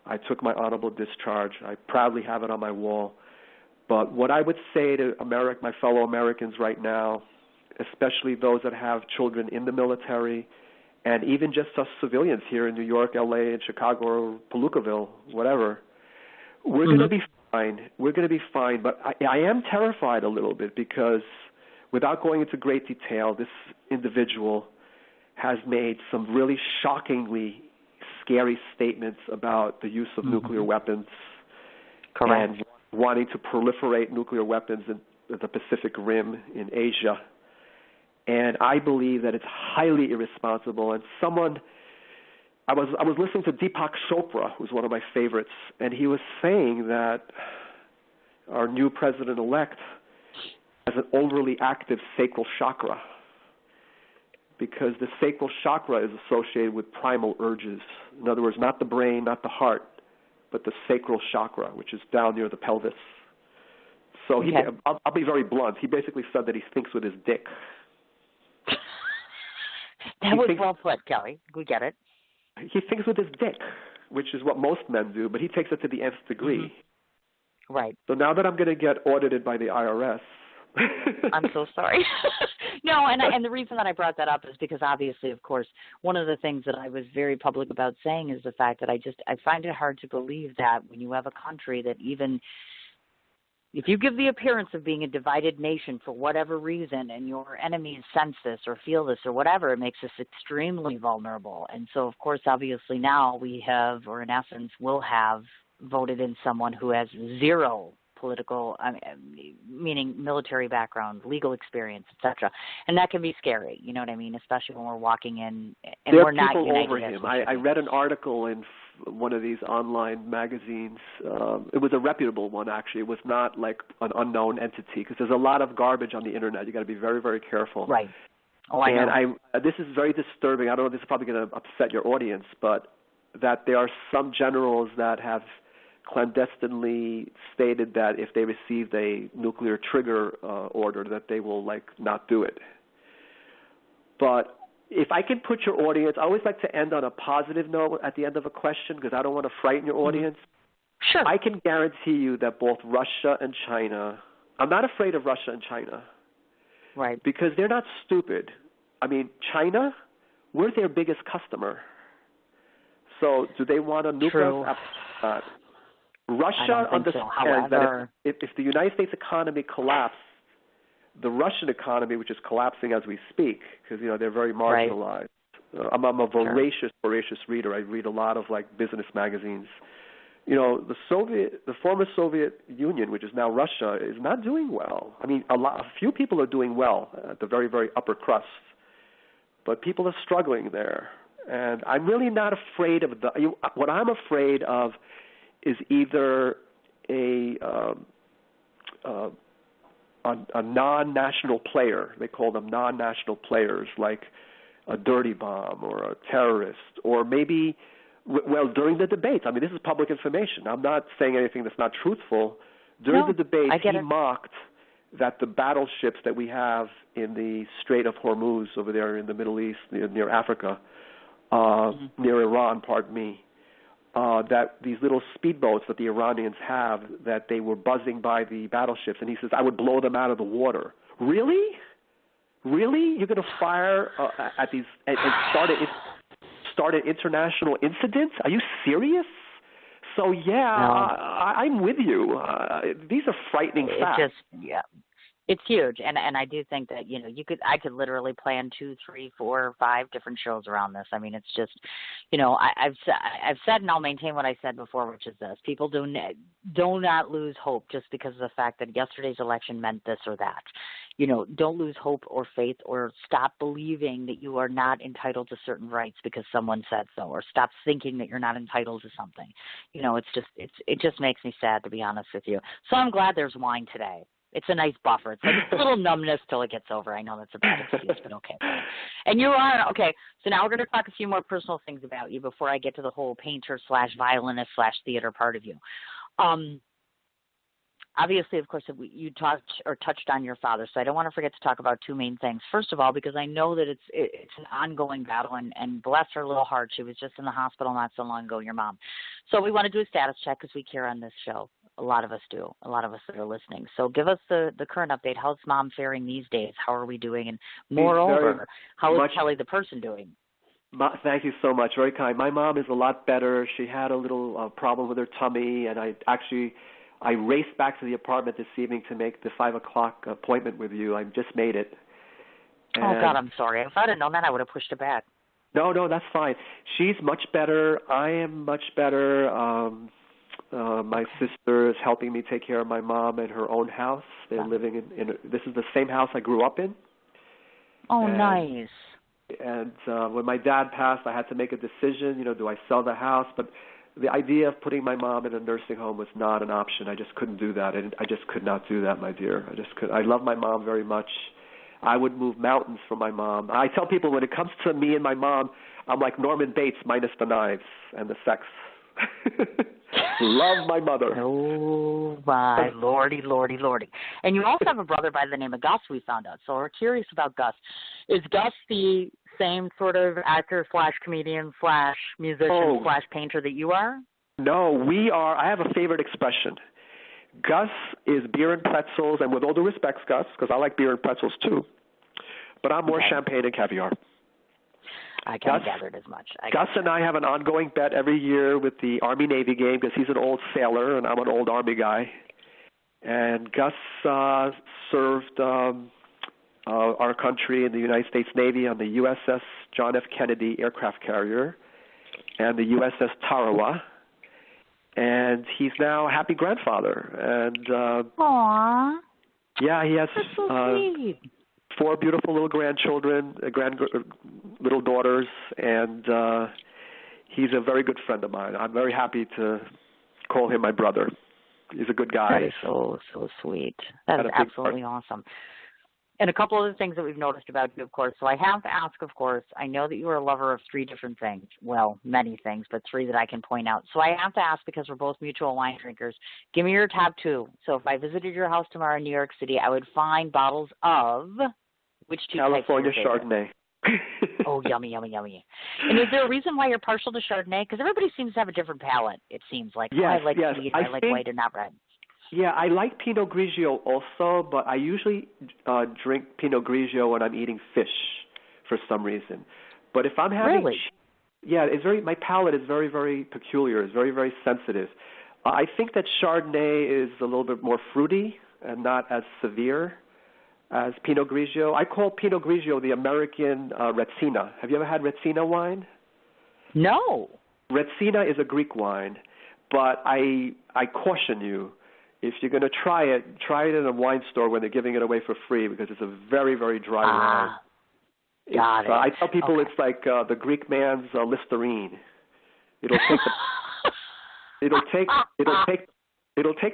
I took my honorable discharge. I proudly have it on my wall. But what I would say to my fellow Americans right now, especially those that have children in the military, and even just us civilians here in New York, L.A., and Chicago, or Palookaville, whatever, we're going to be fine. We're going to be fine. But I am terrified a little bit because, without going into great detail, this individual has made some really shockingly scary statements about the use of nuclear weapons. Correct. And wanting to proliferate nuclear weapons in the Pacific Rim in Asia. And I believe that it's highly irresponsible. And I was listening to Deepak Chopra, who's one of my favorites, and he was saying that our new president-elect has an overly active sacral chakra because the sacral chakra is associated with primal urges. In other words, not the brain, not the heart, but the sacral chakra, which is down near the pelvis. So I'll be very blunt. He basically said that he thinks with his dick. That was well put, Kelly. We get it. He thinks with his dick, which is what most men do, but he takes it to the nth degree. Right. So now that I'm going to get audited by the IRS, I'm so sorry. No, and the reason that I brought that up is because obviously, of course, one of the things that I was very public about saying is the fact that I find it hard to believe that when you have a country that even if you give the appearance of being a divided nation for whatever reason and your enemies sense this or feel this or whatever, it makes us extremely vulnerable. And so, of course, obviously now we have, or in essence will have, voted in someone who has zero political, meaning military background, legal experience, etc. And that can be scary, you know what I mean, especially when we're walking in and there we're not people united over him. I read an article in one of these online magazines. It was a reputable one, actually. It was not like an unknown entity, because there's a lot of garbage on the internet. You got to be very, very careful. Right. Oh, I know. And this is very disturbing. I don't know if this is probably going to upset your audience, but that there are some generals that have clandestinely stated that if they received a nuclear trigger order, that they will not do it. But if I can put your audience, I always like to end on a positive note at the end of a question, because I don't want to frighten your audience. Sure. I can guarantee you that both Russia and China, I'm not afraid of Russia and China. Right. Because they're not stupid. I mean, China, we're their biggest customer. So do they want to nuke us? Russia understands that if the United States economy collapsed, the Russian economy, which is collapsing as we speak, because they're very marginalized. Right. I'm a voracious reader. I read a lot of business magazines. The former Soviet Union, which is now Russia, is not doing well. I mean, a few people are doing well at the very, very upper crust, but people are struggling there. And I'm really not afraid of what I'm afraid of is either a non-national player. They call them non-national players, like a dirty bomb or a terrorist, or maybe, during the debates. I mean, this is public information. I'm not saying anything that's not truthful. During the debates, he mocked that the battleships that we have in the Strait of Hormuz over there in the Middle East, near Africa, near Iran, pardon me, that these little speedboats that the Iranians have, that they were buzzing by the battleships, and he says, I would blow them out of the water. Really? Really? You're going to fire at these and start an international incident? Are you serious? So, I'm with you. These are frightening facts. It's huge, and I do think that I could literally plan 2, 3, 4, 5 different shows around this. I mean, it's just, I've said, and I'll maintain what I said before, which is this: people do not lose hope just because of the fact that yesterday's election meant this or that. Don't lose hope or faith, or stop believing that you are not entitled to certain rights because someone said so, or stop thinking that you're not entitled to something. It just makes me sad, to be honest with you. So I'm glad there's wine today. It's a nice buffer. It's like a little numbness till it gets over. I know that's a bad excuse, but okay. And you are, okay, so now we're going to talk a few more personal things about you before I get to the whole painter/violinist/theater part of you. Obviously, of course, you touched on your father, so I don't want to forget to talk about two main things. First of all, because I know that it's an ongoing battle, and bless her little heart, she was just in the hospital not so long ago, your mom. So we want to do a status check because we care on this show. A lot of us do, a lot of us that are listening. So give us the current update. How's Mom faring these days? How are we doing? And moreover, how is Kelly the person doing? Thank you so much. Very kind. My mom is a lot better. She had a little problem with her tummy, and I raced back to the apartment this evening to make the 5 o'clock appointment with you. I just made it. Oh, God, I'm sorry. If I'd have known that, I would have pushed it back. No, that's fine. She's much better. I am much better. My sister is helping me take care of my mom at her own house. They're living in this is the same house I grew up in. Oh, nice. And when my dad passed, I had to make a decision, do I sell the house? But the idea of putting my mom in a nursing home was not an option. I just couldn't do that. I just could not do that, my dear. I love my mom very much. I would move mountains for my mom. I tell people when it comes to me and my mom, I'm like Norman Bates minus the knives and the sex. Love my mother. Oh, my lordy. And you also have a brother by the name of Gus, we found out. So we're curious about Gus. Is Gus the same sort of actor/comedian/musician/painter that you are? No, we are. I have a favorite expression. Gus is beer and pretzels, and with all due respect, Gus, because I like beer and pretzels too, but I'm more champagne and caviar. I kind of gathered as much. Gus and I have an ongoing bet every year with the Army-Navy game because he's an old sailor and I'm an old Army guy. And Gus served our country in the United States Navy on the USS John F. Kennedy aircraft carrier and the USS Tarawa. And he's now a happy grandfather. And Aww. Yeah, he has That's so sweet. 4 beautiful little grandchildren, little daughters, and he's a very good friend of mine. I'm very happy to call him my brother. He's a good guy. That is so sweet. That is absolutely awesome. And a couple of the things that we've noticed about you, of course. So I have to ask, of course, I know that you are a lover of 3 different things. Well, many things, but 3 that I can point out. So I have to ask, because we're both mutual wine drinkers, give me your top 2. So if I visited your house tomorrow in New York City, I would find bottles of which 2 California types are your Chardonnay. Oh, yummy, yummy, yummy. And is there a reason why you're partial to Chardonnay? Because everybody seems to have a different palate, it seems like. Yes, I like yes. sweet, I like white and not red. Yeah, I like Pinot Grigio also, but I usually drink Pinot Grigio when I'm eating fish for some reason. But if I'm having... Really? Yeah, my palate is very, very peculiar. It's very, very sensitive. I think that Chardonnay is a little bit more fruity and not as severe as Pinot Grigio. I call Pinot Grigio the American Retsina. Have you ever had Retsina wine? No. Retsina is a Greek wine, but I caution you, if you're going to try it in a wine store when they're giving it away for free because it's a very, very dry wine. Got it. I tell people it's like the Greek man's Listerine. It'll take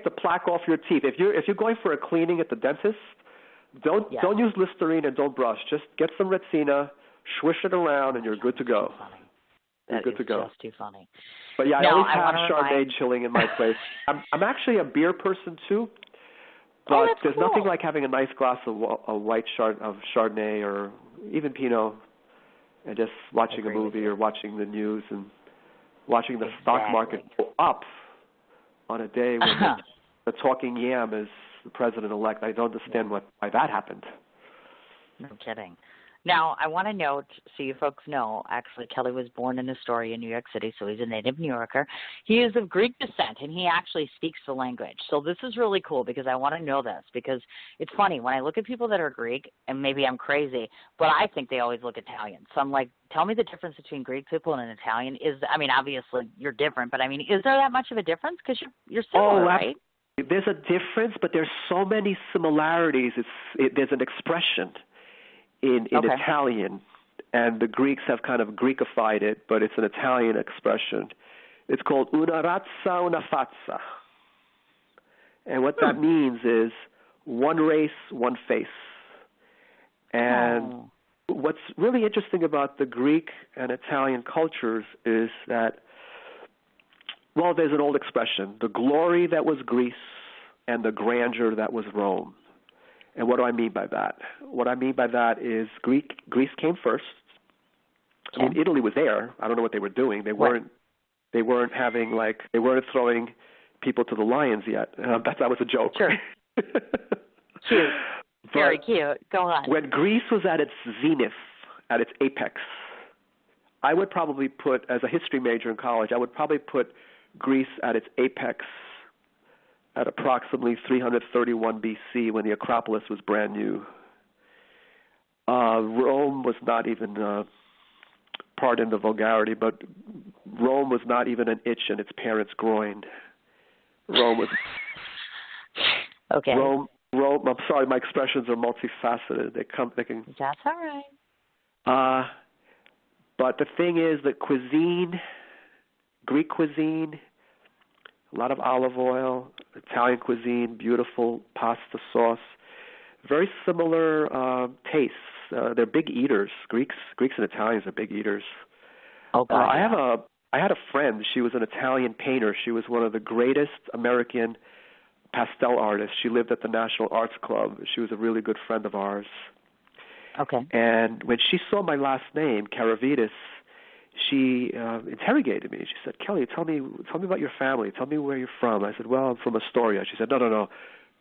the plaque off your teeth. If you're going for a cleaning at the dentist, don't use Listerine and don't brush. Just get some Retsina, swish it around, and you're good to go. That is just too funny. But yeah, I always have Chardonnay chilling in my place. I'm actually a beer person too, but there's nothing like having a nice glass of white Chardonnay or even Pinot, and just watching a movie or watching the news and watching the stock market go up on a day when the talking yam is the president-elect. I don't understand why that happened. No kidding. Now, I want to note, so you folks know, actually, Kelly was born in Astoria, New York City, so he's a native New Yorker. He is of Greek descent, and he actually speaks the language. So this is really cool because I want to know this, because it's funny. When I look at people that are Greek, and maybe I'm crazy, but I think they always look Italian. So I'm like, tell me the difference between Greek people and an Italian. Obviously, you're different, but, is there that much of a difference? Because you're similar, right? There's a difference, but there's so many similarities. There's an expression in Italian, and the Greeks have kind of Greekified it, but it's an Italian expression. It's called una razza, una faccia. And what that means is one race, one face. And what's really interesting about the Greek and Italian cultures is that, well, there's an old expression, the glory that was Greece and the grandeur that was Rome. And what do I mean by that? What I mean by that is Greece came first. Italy was there. I don't know what they were doing. They weren't throwing people to the lions yet. That was a joke. Sure. Cute. Very cute. Go on. When Greece was at its zenith, at its apex, I would probably put, as a history major in college, Greece at its apex at approximately 331 BC when the Acropolis was brand new. Rome was not even, pardon the vulgarity, but Rome was not even an itch in its parents' groin. Rome was... Okay. Rome, I'm sorry, my expressions are multifaceted. They can... That's all right. But the thing is that Greek cuisine, a lot of olive oil, Italian cuisine, beautiful pasta sauce, very similar tastes. They're big eaters. Greeks and Italians are big eaters. Oh, God. I had a friend. She was an Italian painter. She was one of the greatest American pastel artists. She lived at the National Arts Club. She was a really good friend of ours. Okay. And when she saw my last name, Karavites, she interrogated me. She said, Kelly, tell me about your family. Tell me where you're from. I said, well, I'm from Astoria. She said, no.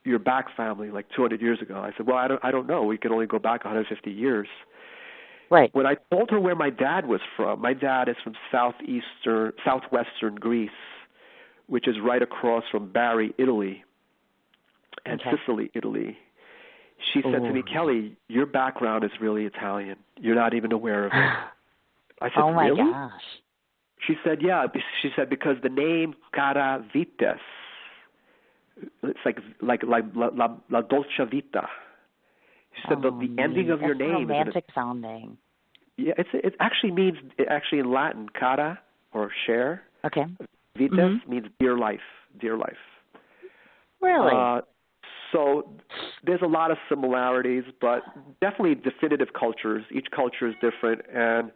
You're back family like 200 years ago. I said, well, I don't know. We can only go back 150 years. Right. When I told her where my dad was from, my dad is from southwestern Greece, which is right across from Bari, Italy, and Sicily, Italy. She said to me, Kelly, your background is really Italian. You're not even aware of it. I said, oh my really? gosh. She said, yeah. She said, because the name Karavites, it's like la dolce vita. She said the ending of your name romantic sounding. Yeah, it actually means in Latin, cara or share. Okay. Vites means dear life. Really? So there's a lot of similarities, but definitely definitive cultures. Each culture is different, and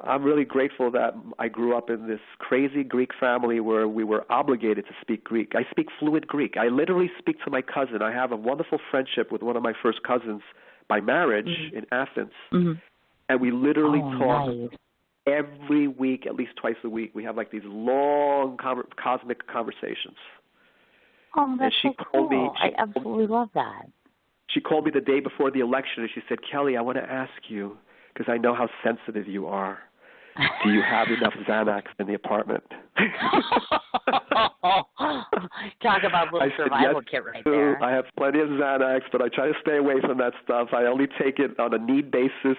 I'm really grateful that I grew up in this crazy Greek family where we were obligated to speak Greek. I speak fluent Greek. I literally speak to my cousin. I have a wonderful friendship with one of my first cousins by marriage in Athens, and we literally talk every week, at least twice a week. We have like these long cosmic conversations. Oh, that's and she so called cool. me. I absolutely love that. She called me the day before the election, and she said, Kelly, I want to ask you, because I know how sensitive you are. Do you have enough Xanax in the apartment? Talk about a little survival kit right there. I have plenty of Xanax, but I try to stay away from that stuff. I only take it on a need basis.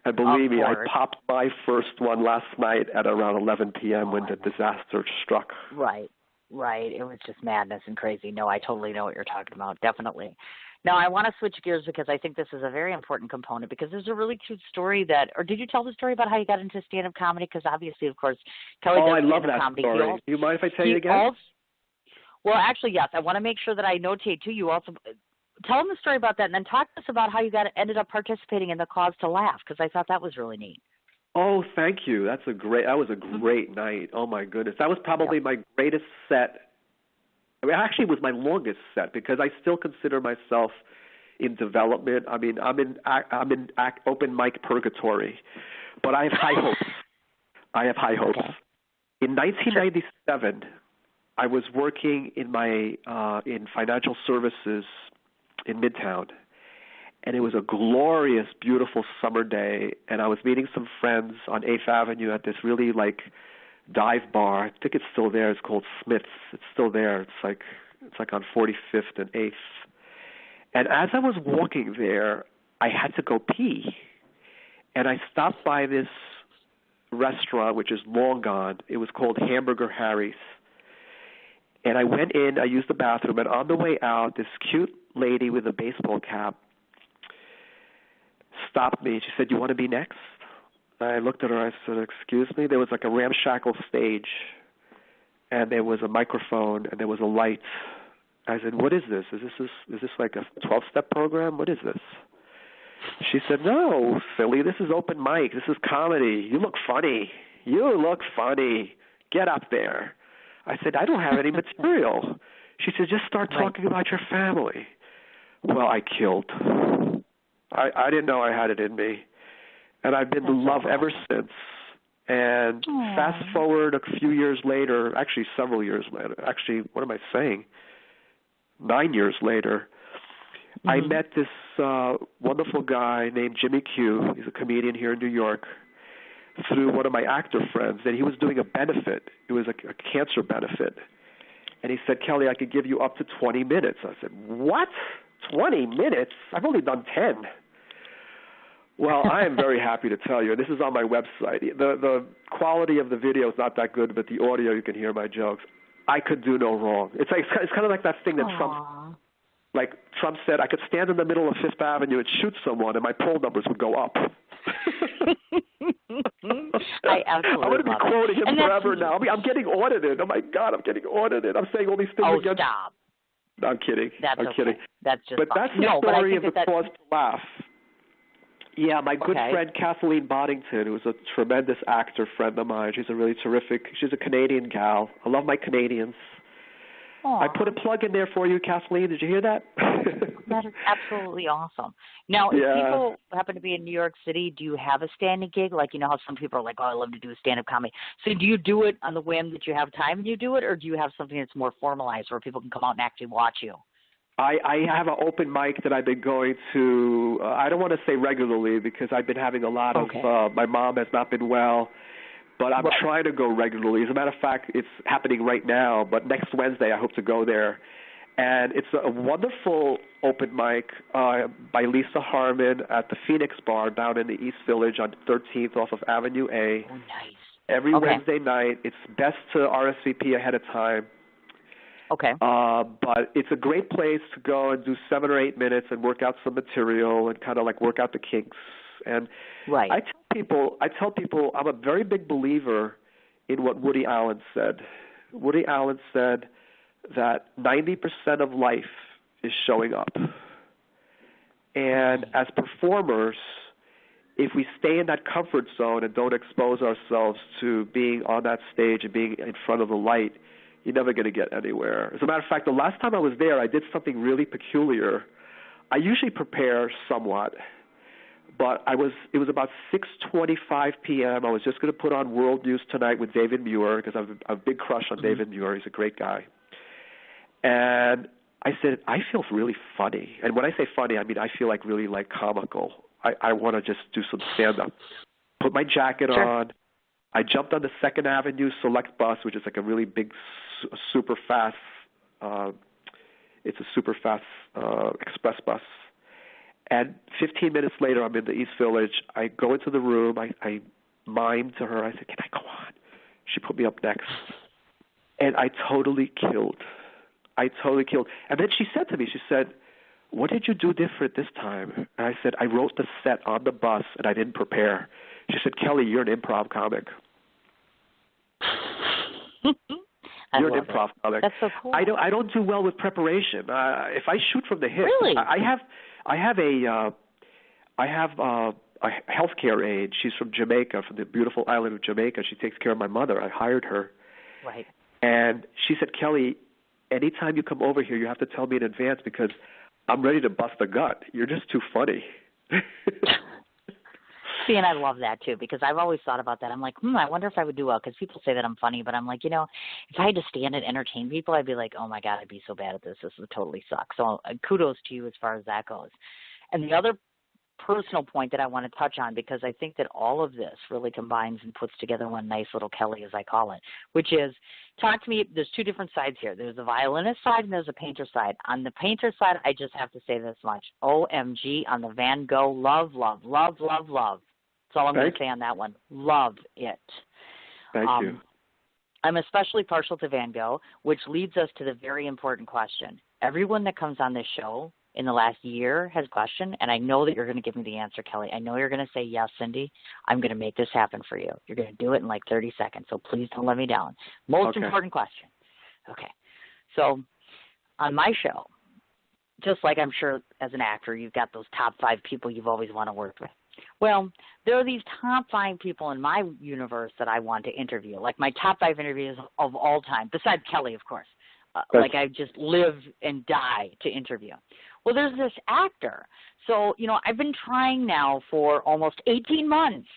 And believe me, I popped my first one last night at around 11 p.m. when the disaster struck. Right. It was just madness and crazy. No, I totally know what you're talking about. Definitely. Now, I want to switch gears because I think this is a very important component because there's a really cute story or did you tell the story about how you got into stand-up comedy? Because obviously, of course, Kelly does stand-up comedy. I love that story. Do you mind if I tell you again? Well, actually, yes. I want to make sure that I notate, too. You also tell them the story about that and then talk to us about how you ended up participating in the Cause to Laugh because I thought that was really neat. Oh, thank you. That was a great night. Oh, my goodness. That was probably my greatest set. I mean, actually, it was my longest set because I still consider myself in development. I mean, I'm in open mic purgatory, but I have high hopes. Okay. In 1997, I was working in in financial services in Midtown, and it was a glorious, beautiful summer day, and I was meeting some friends on 8th Avenue at this really dive bar. I think it's still there. It's called Smith's. It's still there. It's like on 45th and 8th. And as I was walking there, I had to go pee. And I stopped by this restaurant, which is long gone. It was called Hamburger Harry's. And I went in. I used the bathroom. And on the way out, this cute lady with a baseball cap stopped me. She said, "You want to be next?" I looked at her. I said, "Excuse me." There was a ramshackle stage, and there was a microphone, and there was a light. I said, "What is this? Is this like a 12-step program? What is this?" She said, "No, silly. This is open mic. This is comedy. You look funny. Get up there." I said, "I don't have any material." She said, "Just start talking about your family." Well, I killed. I didn't know I had it in me. And I've been in love ever since. And fast forward a few years later, actually several years later, what am I saying? 9 years later, I met this wonderful guy named Jimmy Q. He's a comedian here in New York, through one of my actor friends. And he was doing a benefit. It was a cancer benefit. And he said, "Kelly, I could give you up to 20 minutes. I said, "What? 20 minutes? I've only done 10. Well, I am very happy to tell you, and this is on my website. The quality of the video is not that good, but the audio, you can hear my jokes. I could do no wrong. It's kind of like that thing that Trump said, I could stand in the middle of Fifth Avenue and shoot someone, and my poll numbers would go up. I absolutely I'm going to be quoting him forever now. I'm getting audited. Oh, my God, I'm getting audited. I'm saying all these things against... stop. No, I'm kidding. I'm kidding. That's just But that's the story of the Cause to Laugh. Yeah, my good friend Kathleen Boddington, who was a tremendous actor friend of mine. She's a really she's a Canadian gal. I love my Canadians. Aw. I put a plug in there for you, Kathleen. Did you hear that? That is absolutely awesome. Now, if people happen to be in New York City, do you have a standing gig? Like, you know how some people are like, oh, I love to do stand-up comedy. So do you do it on the whim that you have time and you do it, or do you have something that's more formalized where people can come out and actually watch you? I have an open mic that I've been going to, I don't want to say regularly because I've been having a lot of, my mom has not been well, but I'm trying to go regularly. As a matter of fact, it's happening right now, but next Wednesday I hope to go there. And it's a wonderful open mic by Lisa Harmon at the Phoenix Bar down in the East Village on 13th off of Avenue A. Oh, nice. Every Wednesday night. It's best to RSVP ahead of time. Okay. But it's a great place to go and do 7 or 8 minutes and work out some material and kind of like work out the kinks. And I tell people I'm a very big believer in what Woody Allen said. Woody Allen said that 90% of life is showing up. And as performers, if we stay in that comfort zone and don't expose ourselves to being on that stage and being in front of the light, you're never going to get anywhere. As a matter of fact, the last time I was there, I did something really peculiar. I usually prepare somewhat, but it was about 6:25 p.m. I was just going to put on World News Tonight with David Muir because I have a big crush on David Muir. He's a great guy. And I said, I feel really funny. And when I say funny, I mean I feel like really like comical. I want to just do some stand-up. Put my jacket on. I jumped on the 2nd Avenue Select bus, which is like a really big, super fast, it's a super fast express bus. And 15 minutes later, I'm in the East Village. I go into the room. I mime to her. I said, can I go on? She put me up next. And I totally killed. And then she said to me, she said, what did you do different this time? And I said, I wrote the set on the bus, and I didn't prepare. She said, Kelly, you're an improv comic. You're an improv comic. That's so cool. I don't do well with preparation. If I shoot from the hip, really? I have a healthcare aide. She's from Jamaica, from the beautiful island of Jamaica. She takes care of my mother. I hired her. Right. And she said, Kelly, anytime you come over here, you have to tell me in advance because I'm ready to bust a gut. You're just too funny. See, and I love that, too, because I've always thought about that. I'm like, I wonder if I would do well, because people say that I'm funny, but I'm like, you know, if I had to stand and entertain people, I'd be like, oh, my God, I'd be so bad at this. This would totally suck. So kudos to you as far as that goes. And the other personal point that I want to touch on, because I think that all of this really combines and puts together one nice little Kelly, as I call it, which is, talk to me, there's two different sides here. There's the violinist side and there's a painter side. On the painter side, I just have to say this much. OMG on the Van Gogh, love, love, love, love, love. That's all I'm going to say on that one. Love it. Thank you. I'm especially partial to Van Gogh, which leads us to the very important question. Everyone that comes on this show in the last year has questioned, and I know that you're going to give me the answer, Kelly. I know you're going to say, yes, Cindy, I'm going to make this happen for you. You're going to do it in like 30 seconds, so please don't let me down. Most important question. Okay. So on my show, just like I'm sure as an actor, you've got those top 5 people you've always want to work with. Well, there are these top 5 people in my universe that I want to interview, like my top 5 interviews of all time, besides Kelly, of course. Like I just live and die to interview. Well, there's this actor. So, you know, I've been trying now for almost 18 months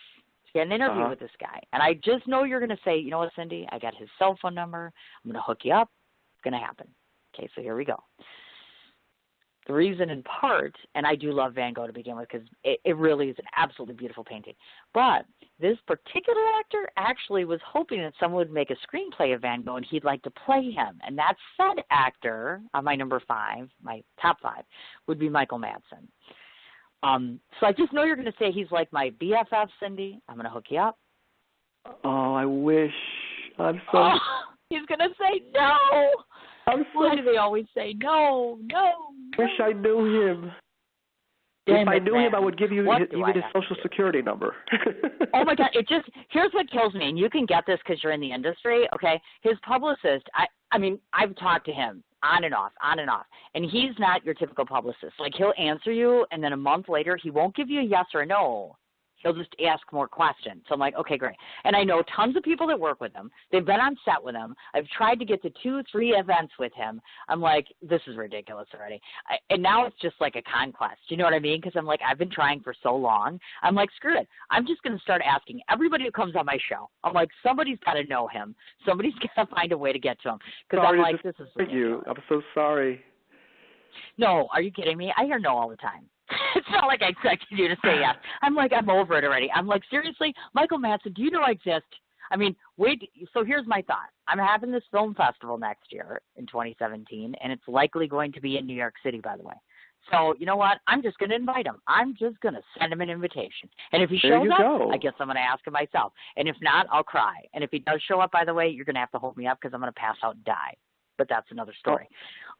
to get an interview with this guy. And I just know you're going to say, you know what, Cindy, I got his cell phone number. I'm going to hook you up. It's going to happen. Okay, so here we go. The reason in part, and I do love Van Gogh to begin with because it really is an absolutely beautiful painting, but this particular actor actually was hoping that someone would make a screenplay of Van Gogh and he'd like to play him. And that said actor, on my number 5, my top 5, would be Michael Madsen. So I just know you're going to say he's like my BFF, Cindy. I'm going to hook you up. Oh, I wish. I'm so... Oh, he's going to say no. Why do they always say no, no, no? Wish I knew him. If I knew him, I would give you even his social security number. Oh, my God. Here's what kills me, and you can get this because you're in the industry, okay? His publicist, I mean, I've talked to him on and off, and he's not your typical publicist. Like, he'll answer you, and then a month later, he won't give you a yes or a no. he'll just ask more questions. So I'm like, okay, great. And I know tons of people that work with him. They've been on set with him. I've tried to get to 2-3 events with him. I'm like, this is ridiculous already. And now it's just like a conquest. You know what I mean? Because I'm like, I've been trying for so long. I'm like, screw it. I'm just going to start asking everybody who comes on my show. I'm like, somebody's got to know him. Somebody's got to find a way to get to him. Because I'm like, this is ridiculous. I'm so sorry. No, are you kidding me? I hear no all the time. It's not like I expected you to say yes. I'm like, I'm over it already. I'm like, seriously, Michael Madsen, do you know I exist? I mean, wait, so here's my thought. I'm having this film festival next year in 2017, and it's likely going to be in New York City, by the way. So, you know what? I'm just going to invite him. I'm just going to send him an invitation. And if he shows up, I guess I'm going to ask him myself. And if not, I'll cry. And if he does show up, by the way, you're going to have to hold me up because I'm going to pass out and die. But that's another story.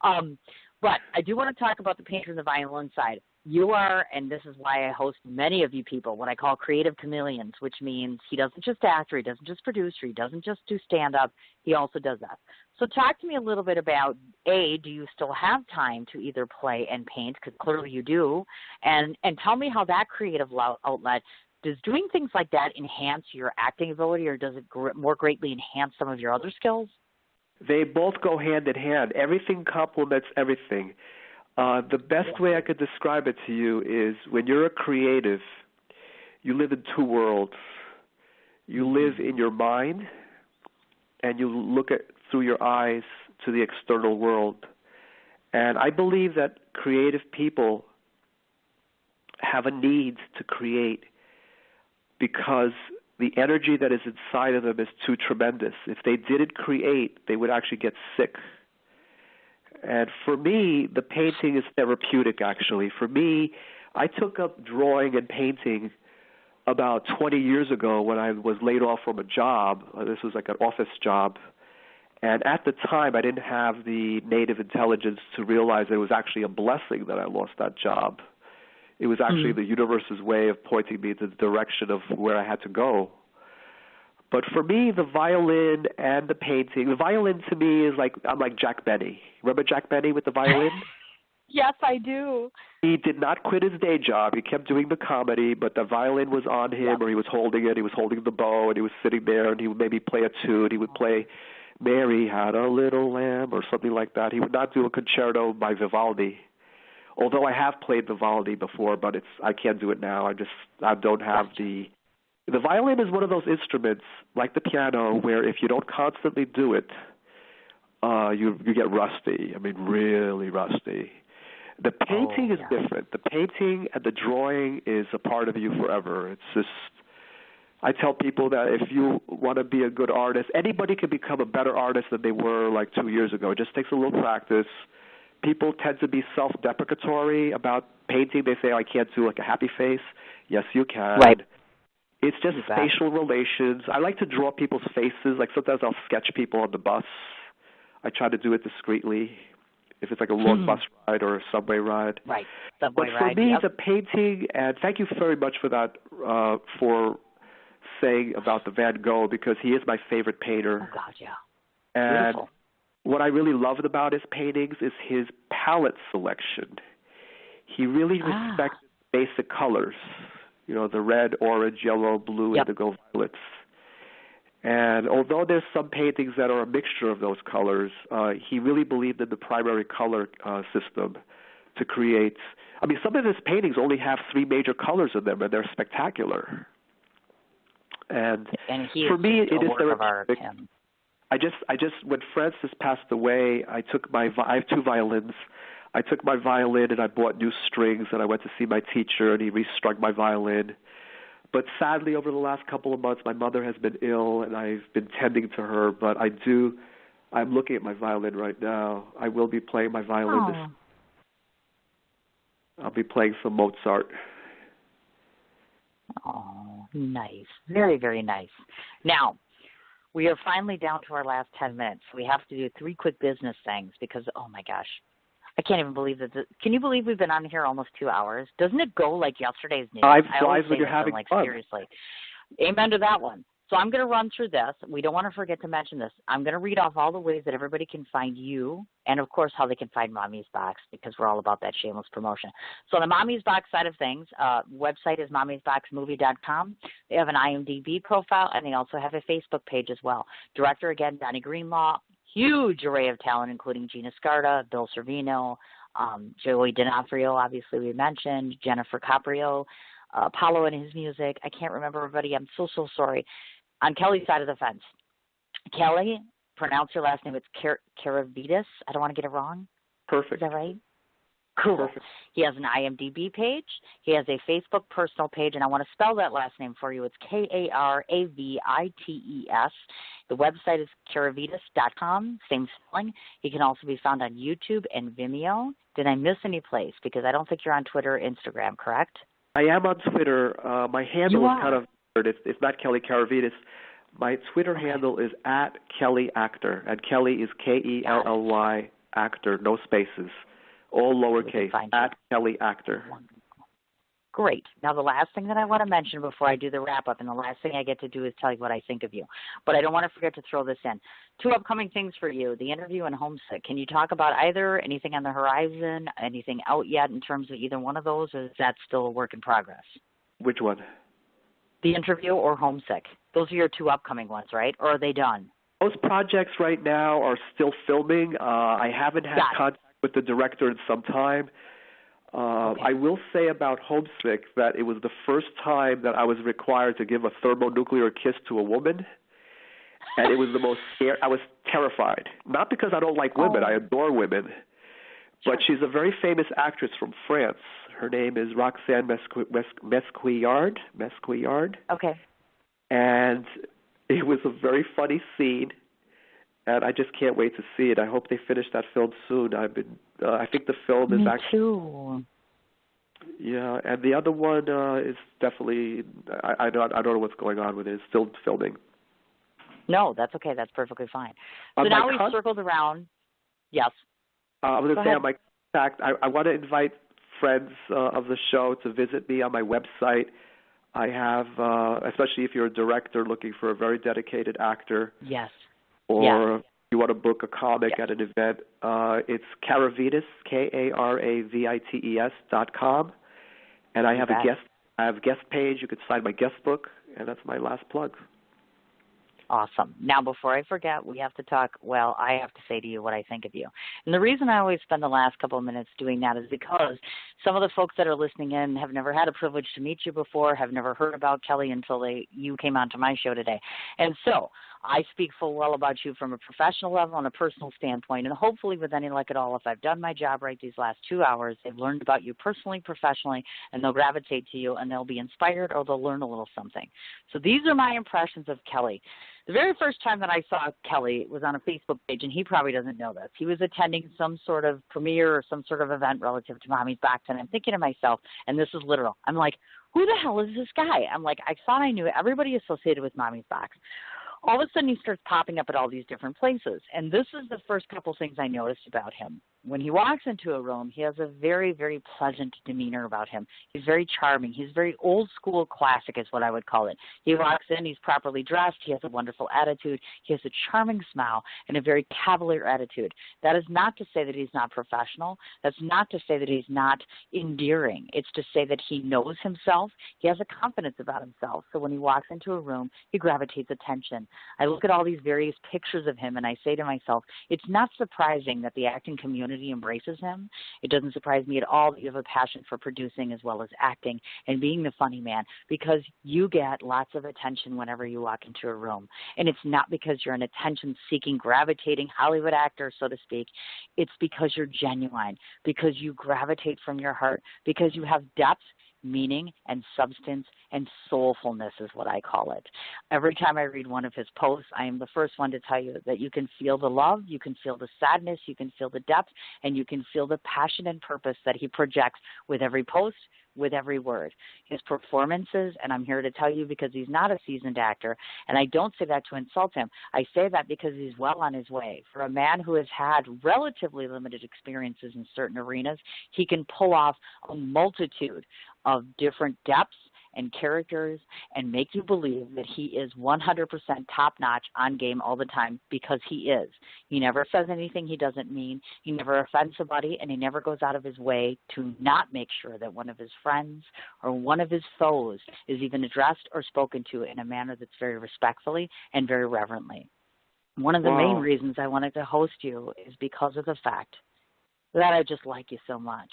But I do want to talk about the painter and the violin side. You are, and this is why I host many of you people, what I call creative chameleons, which means he doesn't just act, or he doesn't just produce, or he doesn't just do stand-up. He also does that. So talk to me a little bit about, A, do you still have time to either play and paint, because clearly you do, and tell me how that creative outlet, does doing things like that enhance your acting ability, or does it more greatly enhance some of your other skills? They both go hand in hand. Everything complements everything. The best way I could describe it to you is when you're a creative, you live in two worlds. You live in your mind, and you look through your eyes to the external world. And I believe that creative people have a need to create because the energy that is inside of them is too tremendous. If they didn't create, they would actually get sick. And for me, the painting is therapeutic, actually. For me, I took up drawing and painting about 20 years ago when I was laid off from a job. This was like an office job. And at the time, I didn't have the native intelligence to realize that it was actually a blessing that I lost that job. It was actually the universe's way of pointing me in the direction of where I had to go. But for me, the violin and the painting, the violin to me is like, I'm like Jack Benny. Remember Jack Benny with the violin? Yes, I do. He did not quit his day job. He kept doing the comedy, but the violin was on him, or he was holding it. He was holding the bow, and he was sitting there, and he would maybe play a tune. He would play Mary Had a Little Lamb or something like that. He would not do a concerto by Vivaldi. Although I have played Vivaldi before, but I can't do it now. I don't have the violin is one of those instruments, like the piano, where if you don't constantly do it, you get rusty. I mean, really rusty. The painting is different. The painting and the drawing is a part of you forever. It's just, I tell people that if you want to be a good artist, anybody can become a better artist than they were like 2 years ago. It just takes a little practice. People tend to be self-deprecatory about painting. They say, I can't do like a happy face. Yes, you can. Right. It's just spatial relations. I like to draw people's faces. Like sometimes I'll sketch people on the bus. I try to do it discreetly if it's like a long bus ride or a subway ride. Right. But for me, the painting, and thank you very much for that, for saying about the Van Gogh, because he is my favorite painter. Oh, God, yeah. And beautiful. What I really loved about his paintings is his palette selection. He really respects basic colors, you know, the red, orange, yellow, blue, indigo, violets. And although there's some paintings that are a mixture of those colors, he really believed in the primary color system to create. I mean, some of his paintings only have 3 major colors in them, and they're spectacular. And for me, it is therapeutic. I just when Francis passed away, I have 2 violins. I took my violin and I bought new strings, and I went to see my teacher, and he restrung my violin. But sadly, over the last couple of months, my mother has been ill, and I've been tending to her. But I'm looking at my violin right now. I will be playing my violin. I'll be playing some Mozart. Oh, nice. Very, very nice. Now, we are finally down to our last 10 minutes. We have to do 3 quick business things because, oh, my gosh. I can't even believe that. Can you believe we've been on here almost 2 hours? Doesn't it go like yesterday's news? I flies when you're having fun. Seriously. Amen to that one. So I'm going to run through this. We don't want to forget to mention this. I'm going to read off all the ways that everybody can find you and, of course, how they can find Mommy's Box because we're all about that shameless promotion. So the Mommy's Box side of things, website is mommy'sboxmovie.com. They have an IMDb profile, and they also have a Facebook page as well. Director, again, Donnie Greenlaw. Huge array of talent, including Gina Scarda, Bill Servino, Joey D'Onofrio, obviously we mentioned, Jennifer Caprio, Apollo and his music. I can't remember everybody. I'm so sorry. On Kelly's side of the fence, Kelly, pronounce your last name. It's Karavites. I don't want to get it wrong. Perfect. Is that right? Cool. Perfect. He has an IMDb page. He has a Facebook personal page, and I want to spell that last name for you. It's Karavites. The website is karavites.com, same spelling. He can also be found on YouTube and Vimeo. Did I miss any place? Because I don't think you're on Twitter or Instagram, correct? I am on Twitter. My handle is kind of weird. It's not Kelly Karavites. My Twitter handle is @KellyActor, and Kelly is KELLY actor, no spaces. All lowercase, @KellyActor. Great. Now, the last thing that I want to mention before I do the wrap-up, and the last thing I get to do is tell you what I think of you, but I don't want to forget to throw this in. 2 upcoming things for you, the interview and Homesick. Can you talk about either, anything on the horizon, anything out yet in terms of either one of those, or is that still a work in progress? Which one? The interview or Homesick. Those are your 2 upcoming ones, right? Or are they done? Those projects right now are still filming. I haven't had contact with the director in some time. I will say about Homesick that it was the first time that I was required to give a thermonuclear kiss to a woman, and it was the most scary. I was terrified. Not because I don't like women. I adore women. But she's a very famous actress from France. Her name is Roxanne Mesquillard. Okay. And it was a very funny scene, and I just can't wait to see it. I hope they finish that film soon. I think the film is actually. Me too. Yeah, and the other one is definitely. I don't know what's going on with it. It's still filming. No, that's okay. That's perfectly fine. So now we've circled around. Yes. I was going to say on my contact, I want to invite friends of the show to visit me on my website. I have, especially if you're a director looking for a very dedicated actor. Yes. Or you want to book a comic at an event, it's Karavites, KARAVITES.com. And I have a guest page. You could sign my guest book, and that's my last plug. Awesome. Now, before I forget, we have to talk, well, I have to say to you what I think of you. And the reason I always spend the last couple of minutes doing that is because some of the folks that are listening in have never had a privilege to meet you before, have never heard about Kelly until you came onto my show today. And so I speak full well about you from a professional level and a personal standpoint, and hopefully with any luck at all, if I've done my job right these last 2 hours, they've learned about you personally, professionally, and they'll gravitate to you, and they'll be inspired or they'll learn a little something. So these are my impressions of Kelly. The very first time that I saw Kelly was on a Facebook page, and he probably doesn't know this. He was attending some sort of premiere or some sort of event relative to Mommy's Box, and I'm thinking to myself, and this is literal, I'm like, who the hell is this guy? I'm like, I thought I knew everybody associated with Mommy's Box. All of a sudden, he starts popping up at all these different places, and this is the first couple things I noticed about him. When he walks into a room, he has a very, very pleasant demeanor about him. He's very charming. He's very old school classic is what I would call it. He walks in, he's properly dressed, he has a wonderful attitude, he has a charming smile, and a very cavalier attitude. That is not to say that he's not professional. That's not to say that he's not endearing. It's to say that he knows himself. He has a confidence about himself. So when he walks into a room, he gravitates attention. I look at all these various pictures of him, and I say to myself, it's not surprising that the acting community embraces him. It doesn't surprise me at all that you have a passion for producing as well as acting and being the funny man, because you get lots of attention whenever you walk into a room. And it's not because you're an attention-seeking, gravitating Hollywood actor, so to speak. It's because you're genuine, because you gravitate from your heart, because you have depth, meaning, and substance, and soulfulness is what I call it. Every time I read one of his posts, I am the first one to tell you that you can feel the love, you can feel the sadness, you can feel the depth, and you can feel the passion and purpose that he projects with every post, with every word. His performances, and I'm here to tell you because he's not a seasoned actor, and I don't say that to insult him. I say that because he's well on his way. For a man who has had relatively limited experiences in certain arenas, he can pull off a multitude of different depths and characters and make you believe that he is 100% top-notch on game all the time, because he is. He never says anything he doesn't mean. He never offends somebody, and he never goes out of his way to not make sure that one of his friends or one of his foes is even addressed or spoken to in a manner that's very respectfully and very reverently. One of the main reasons I wanted to host you is because of the fact that I just like you so much.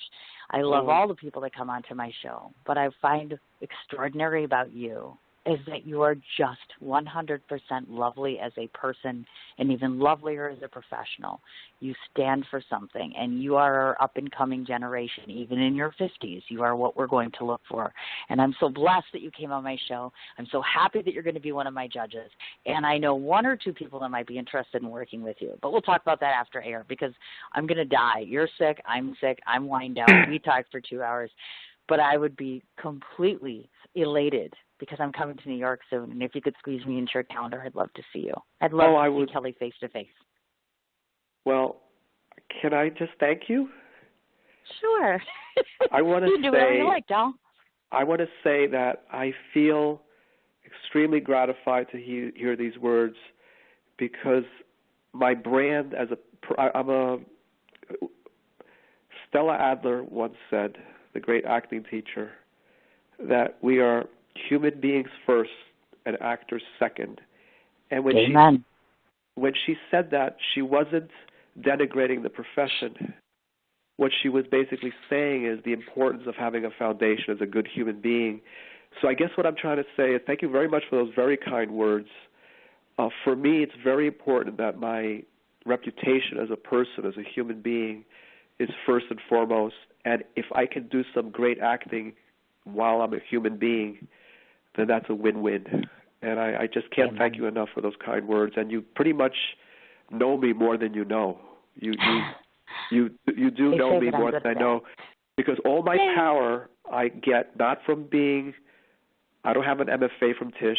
I love all the people that come onto my show, but I find extraordinary about you is that you are just 100% lovely as a person and even lovelier as a professional. You stand for something, and you are our up-and-coming generation. Even in your 50s, you are what we're going to look for. And I'm so blessed that you came on my show. I'm so happy that you're going to be one of my judges. And I know one or two people that might be interested in working with you. But we'll talk about that after air, because I'm going to die. You're sick. I'm sick. I'm wind down. We talked for 2 hours. But I would be completely elated, because I'm coming to New York soon, and if you could squeeze me into your calendar, I'd love to see you. I'd love to see Kelly face to face. Well, can I just thank you? Sure. I want to you do whatever you like, doll. I want to say that I feel extremely gratified to hear these words, because my brand as Stella Adler once said, the great acting teacher, that we are human beings first and actors second. And when she said that, she wasn't denigrating the profession. What she was basically saying is the importance of having a foundation as a good human being. So I guess what I'm trying to say is thank you very much for those very kind words. For me, it's very important that my reputation as a person, as a human being, is first and foremost. And if I can do some great acting while I'm a human being, then that's a win-win. And I just can't thank you enough for those kind words. And you pretty much know me more than you know. You do know me more than I know, because all my power I get not from being, I don't have an MFA from Tisch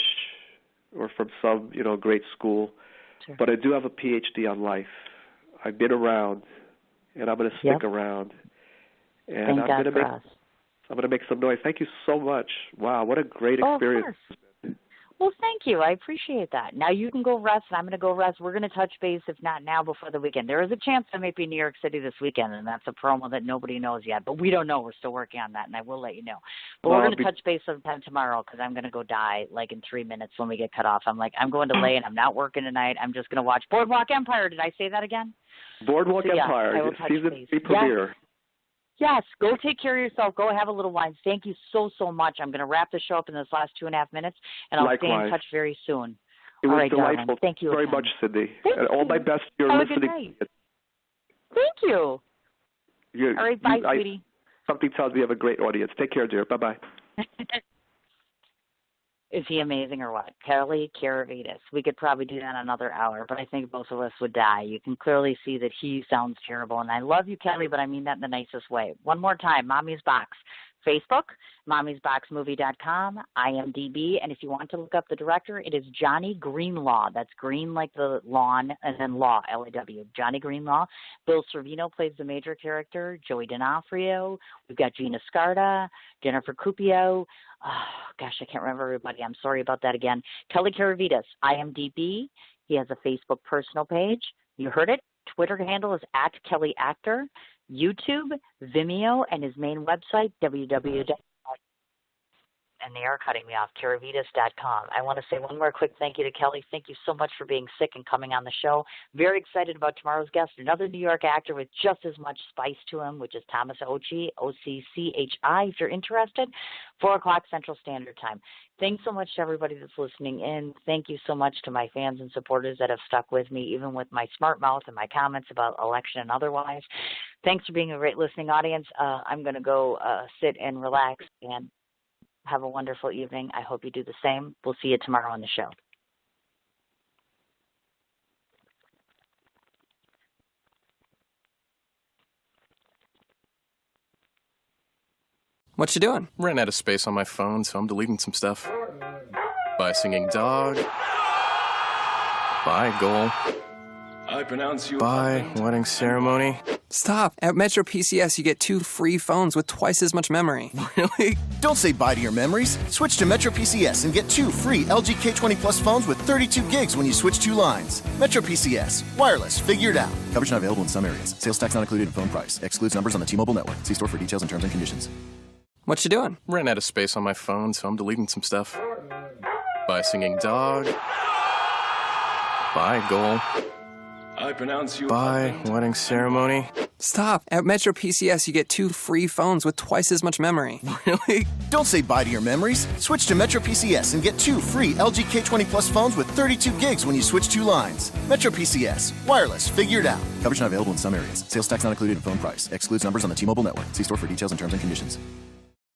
or from some, great school, but I do have a PhD on life. I've been around, and I'm going to stick around. And I'm going to make some noise. Thank you so much. Wow, what a great experience. Of course. Well, thank you. I appreciate that. Now you can go rest, and I'm going to go rest. We're going to touch base, if not now, before the weekend. There is a chance I may be in New York City this weekend, and that's a promo that nobody knows yet. But we don't know. We're still working on that, and I will let you know. But we're going to touch base sometime tomorrow, because I'm going to go die like in 3 minutes when we get cut off. I'm going to lay, and I'm not working tonight. I'm just going to watch Boardwalk Empire. Did I say that again? Boardwalk Empire. Season 3 premiere. Yes. Yes, go take care of yourself. Go have a little wine. Thank you so much. I'm going to wrap the show up in this last 2.5 minutes, and I'll stay in touch very soon. It was delightful. Darling. Thank you very much, Cindy. And all my best to your listening. Thank you. All right, bye, sweetie. Something tells me you have a great audience. Take care, dear. Bye-bye. Is he amazing or what? Kelly Karavites. We could probably do that another hour, but I think both of us would die. You can clearly see that he sounds terrible. And I love you, Kelly, but I mean that in the nicest way. One more time, Mommy's Box. Facebook, mommysboxmovie.com, IMDb, and if you want to look up the director, it is Johnny Greenlaw. That's green like the lawn, and then law, L-A-W, Johnny Greenlaw. Bill Servino plays the major character, Joey D'Onofrio. We've got Gina Scarda, Jennifer Cupio. Oh, gosh, I can't remember everybody. I'm sorry about that again. Kelly Karavites, IMDb. He has a Facebook personal page. You heard it. Twitter handle is @KellyActor. YouTube, Vimeo, and his main website, and they are cutting me off, Karavites.com. I want to say one more quick thank you to Kelly. Thank you so much for being sick and coming on the show. Very excited about tomorrow's guest, another New York actor with just as much spice to him, which is Thomas Ochi, O-C-C-H-I, if you're interested, 4 o'clock Central Standard Time. Thanks so much to everybody that's listening in. Thank you so much to my fans and supporters that have stuck with me, even with my smart mouth and my comments about election and otherwise. Thanks for being a great listening audience. I'm going to go sit and relax and have a wonderful evening. I hope you do the same. We'll see you tomorrow on the show. What you doing? Ran out of space on my phone, so I'm deleting some stuff. Bye, singing dog. Bye, goal. I pronounce you. Bye, wedding ceremony. Stop. At Metro PCS, you get 2 free phones with twice as much memory. Really? Don't say bye to your memories. Switch to Metro PCS and get 2 free LG K20 Plus phones with 32 gigs when you switch 2 lines. Metro PCS. Wireless. Figured out. Coverage not available in some areas. Sales tax not included in phone price. Excludes numbers on the T-Mobile network. See store for details and terms and conditions. What you doing? Ran out of space on my phone, so I'm deleting some stuff. By singing dog. By goal. I pronounce you. By wedding ceremony. Stop. At Metro PCS, you get 2 free phones with twice as much memory. Really? Don't say bye to your memories. Switch to Metro PCS and get 2 free LG K20 Plus phones with 32 gigs when you switch 2 lines. Metro PCS. Wireless. Figured out. Coverage not available in some areas. Sales tax not included in phone price. Excludes numbers on the T-Mobile network. See store for details and terms and conditions.